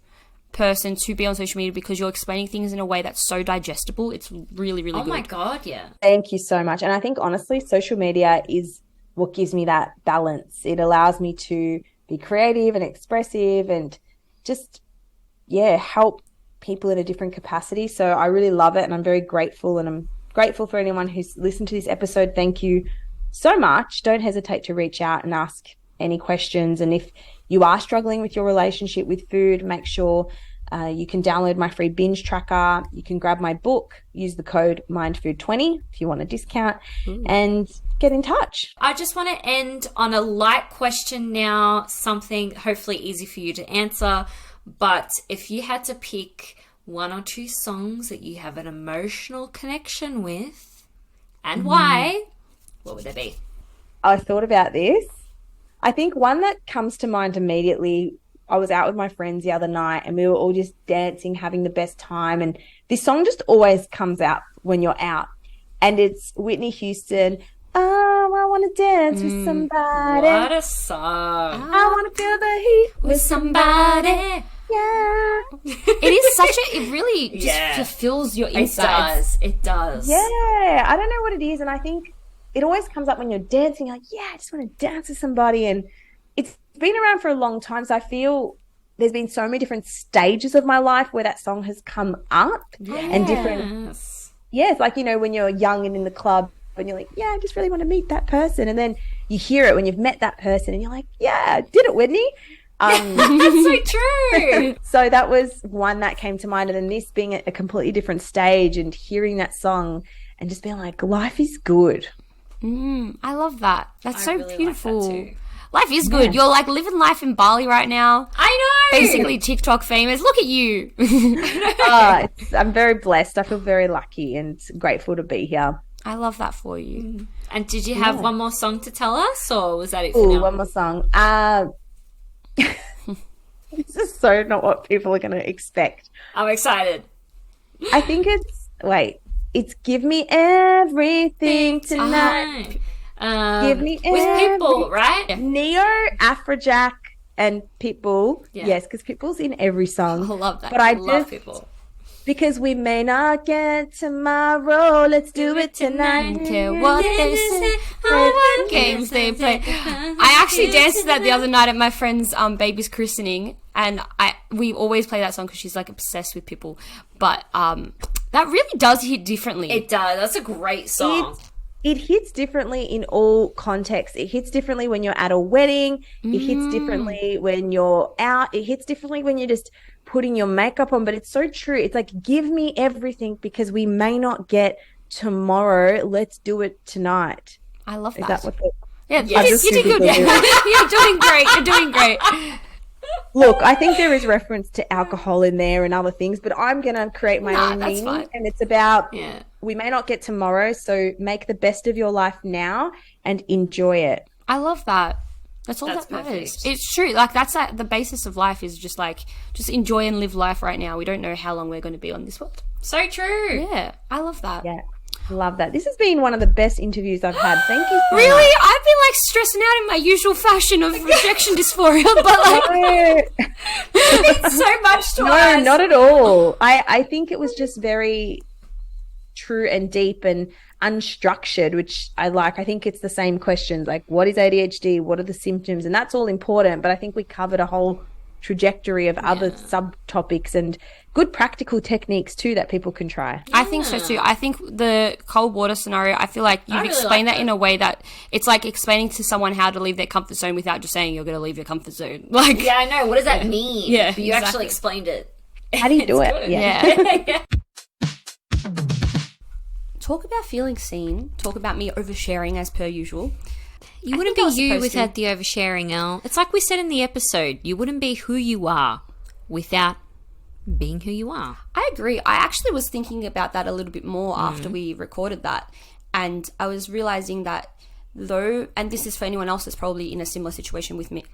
person to be on social media, because you're explaining things in a way that's so digestible. It's really, really good. Oh my God, yeah. Thank you so much. And I think honestly, social media is what gives me that balance. It allows me to be creative and expressive and just, help people in a different capacity. So I really love it, and I'm very grateful, and I'm grateful for anyone who's listened to this episode. Thank you so much. Don't hesitate to reach out and ask any questions. And if you are struggling with your relationship with food, make sure you can download my free binge tracker. You can grab my book, use the code MindFood20 if you want a discount, and get in touch. I just want to end on a light question now, something hopefully easy for you to answer. But if you had to pick one or two songs that you have an emotional connection with, and why, what would they be? I thought about this. I think one that comes to mind immediately, I was out with my friends the other night and we were all just dancing, having the best time. And this song just always comes out when you're out. And it's Whitney Houston, "Oh, I want to dance with somebody. What a song. I want to feel the heat with somebody." Yeah. It really just fulfills your insides. It does. Yeah. I don't know what it is. And I think it always comes up when you're dancing. Like, I just want to dance with somebody. And it's been around for a long time. So I feel there's been so many different stages of my life where that song has come up. And different. Yeah. It's like, when you're young and in the club and you're like, I just really want to meet that person. And then you hear it when you've met that person and you're like, did it, Whitney. That's so true. So that was one that came to mind. And then this being at a completely different stage and hearing that song and just being like, life is good. I love that. That's so really beautiful. like that too. Life is good. You're like living life in Bali right now. I know. Basically TikTok famous. Look at you. I'm very blessed. I feel very lucky and grateful to be here. I love that for you. And did you have one more song to tell us, or was that it for now? One more song. This is so not what people are going to expect. I'm excited. I think it's Give Me Everything Tonight. Give me with Pitbull, right? Neo, Afrojack, and Pitbull. Yeah. Yes, because Pitbull's in every song. I love that. But I love Pitbull. Because we may not get tomorrow, let's do it tonight. Don't care what they say, or what games they play. I actually danced to that the other night at my friend's baby's christening, and we always play that song because she's like obsessed with Pitbull. But that really does hit differently. It does. That's a great song. It hits differently in all contexts. It hits differently when you're at a wedding. It hits differently when you're out. It hits differently when you're just putting your makeup on, but it's so true. It's like, give me everything because we may not get tomorrow. Let's do it tonight. I love that. Is that what the... Yeah, you did good. You're doing great. You're doing great. Look, I think there is reference to alcohol in there and other things, but I'm going to create my own that's meaning. fine. And it's about, Yeah. we may not get tomorrow, so make the best of your life now and enjoy it. I love that. That's all That's that matters. perfect. It's true. Like, that's like the basis of life is just enjoy and live life right now. We don't know how long we're going to be on this world. So true. Yeah, I love that. Yeah, love that. This has been one of the best interviews I've had. Thank you so Really? much. I've been like stressing out in my usual fashion of rejection dysphoria, but like it's so much to No, us. not at all. I think it was just very true and deep and unstructured, which I like. I think it's the same questions, like what is ADHD? What are the symptoms? And that's all important. But I think we covered a whole trajectory of other subtopics and good practical techniques too that people can try. I think so too. I think the cold water scenario, I feel like you've really explained like that in a way that it's like explaining to someone how to leave their comfort zone without just saying you're going to leave your comfort zone. Like, Yeah, I know. What does that mean? Yeah, But you exactly. actually explained it. How do you do it? good. yeah. Talk about feeling seen. Talk about me oversharing as per usual. You I wouldn't think I be was you supposed without the oversharing, Elle. It's like we said in the episode. You wouldn't be who you are without being who you are. I agree. I actually was thinking about that a little bit more after we recorded that. And I was realizing that though, and this is for anyone else that's probably in a similar situation with me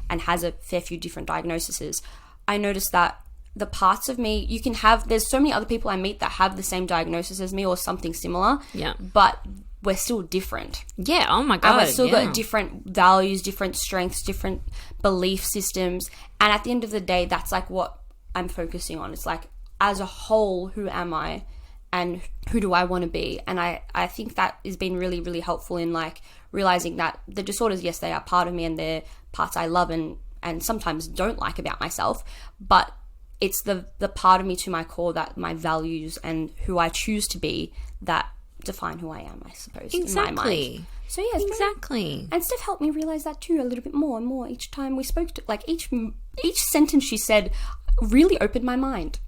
and has a fair few different diagnoses, I noticed that the parts of me you can have, there's so many other people I meet that have the same diagnosis as me or something similar. Yeah. But we're still different. Yeah, oh my And God. we've still yeah. got different values, different strengths, different belief systems. And at the end of the day, that's like what I'm focusing on. It's like, as a whole, who am I and who do I want to be? And I think that has been really, really helpful in like realizing that the disorders, yes, they are part of me and they're parts I love and sometimes don't like about myself. But it's the part of me to my core that my values and who I choose to be that define who I am, I suppose, in my mind. Exactly. So yeah, it's very- Exactly. and Steph helped me realize that too a little bit more and more each time we spoke to, like each sentence she said really opened my mind.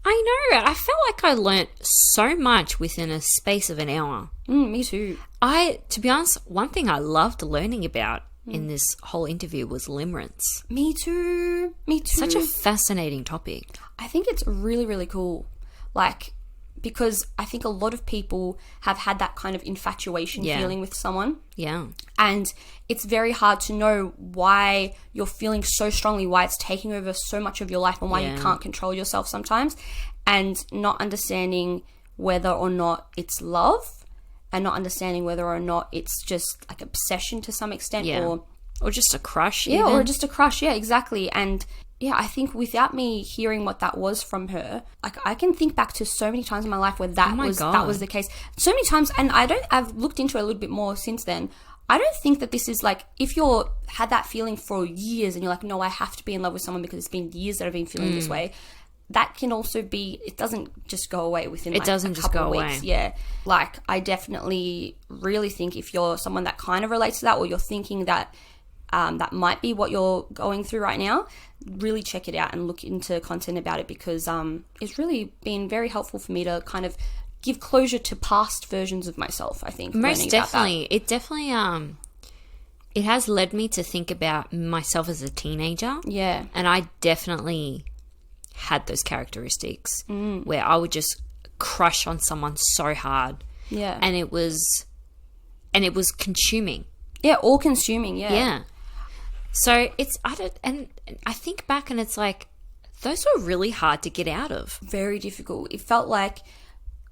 I know. I felt like I learnt so much within a space of an hour. Me too. To be honest, one thing I loved learning about in this whole interview was limerence. Me too. Such a fascinating topic. I think it's really, really cool. Like, because I think a lot of people have had that kind of infatuation feeling with someone. Yeah. And it's very hard to know why you're feeling so strongly, why it's taking over so much of your life and why you can't control yourself sometimes. And not understanding whether or not it's love and not understanding whether or not it's just like obsession to some extent or just a crush. Yeah, even. or just a crush. Yeah, exactly. And yeah, I think without me hearing what that was from her, like I can think back to so many times in my life where that was the case. So many times, and I've looked into it a little bit more since then. I don't think that this is like, if you're had that feeling for years and you're like, no, I have to be in love with someone because it's been years that I've been feeling this way. That can also be, it doesn't just go away within like doesn't a just couple go of weeks. away. Yeah. Like I definitely really think if you're someone that kind of relates to that, or you're thinking that that might be what you're going through right now, really check it out and look into content about it, because it's really been very helpful for me to kind of give closure to past versions of myself, I think. Most learning about that. definitely. It definitely it has led me to think about myself as a teenager. Yeah. And I definitely had those characteristics where I would just crush on someone so hard. Yeah. And it was consuming. Yeah, all consuming, yeah. Yeah. So I think back and it's like, those were really hard to get out of. Very difficult. It felt like,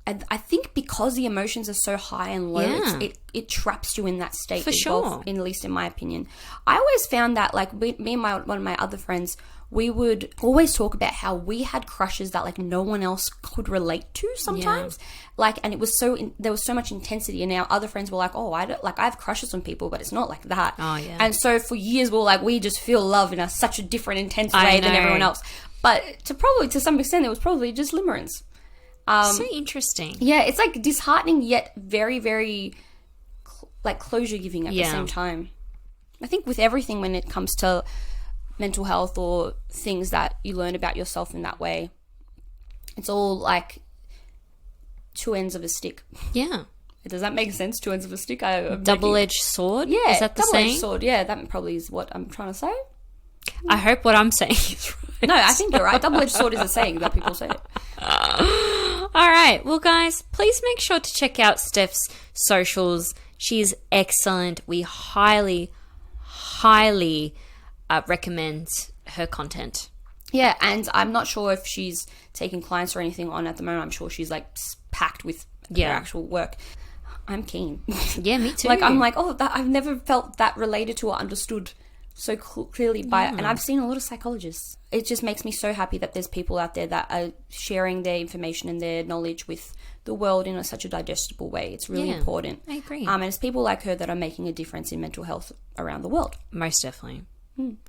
and I think because the emotions are so high and low, Yeah. it traps you in that state. For sure. At least in my opinion. I always found that, like, me and one of my other friends, we would always talk about how we had crushes that, like, no one else could relate to sometimes. Like, and it was there was so much intensity, and our other friends were like, oh, I have crushes on people, but it's not like that. Oh, yeah. And so for years we were like, we just feel love in such a different, intense way than know. everyone else. But to some extent, it was probably just limerence. So interesting. Yeah, it's like disheartening yet very, very like closure giving at the Yeah. same time. I think with everything when it comes to mental health or things that you learn about yourself in that way. It's all like two ends of a stick. Yeah. Does that make sense? Two ends of a stick? Double-edged sword? Yeah. Is that the double-edged saying? sword. Yeah, that probably is what I'm trying to say. I hope what I'm saying is right. No, I think you're right. Double-edged sword is a saying that people say. All right. Well, guys, please make sure to check out Steph's socials. She's excellent. We highly, highly recommend her content. Yeah, and I'm not sure if she's taking clients or anything on at the moment. I'm sure she's like packed with her actual work. I'm keen. Yeah, me too. Like, I'm like, oh, I've never felt that related to or understood so clearly by, and I've seen a lot of psychologists. It just makes me so happy that there's people out there that are sharing their information and their knowledge with the world in such a digestible way. It's really important. I agree. And it's people like her that are making a difference in mental health around the world. Most definitely.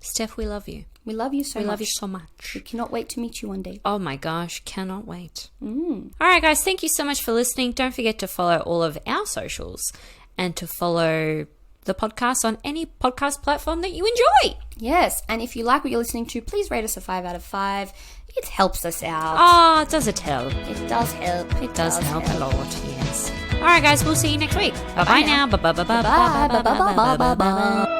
Steph, we love you. We love you so much. We love you so much. We cannot wait to meet you one day. Oh my gosh, cannot wait. All right, guys, thank you so much for listening. Don't forget to follow all of our socials and to follow the podcast on any podcast platform that you enjoy. Yes, and if you like what you're listening to, please rate us a 5 out of 5. It helps us out. Oh, does it help? It does help. It does help a lot, yes. All right, guys, we'll see you next week. Bye-bye now. Bye. Bye. Bye. Bye. Bye. Bye. Bye.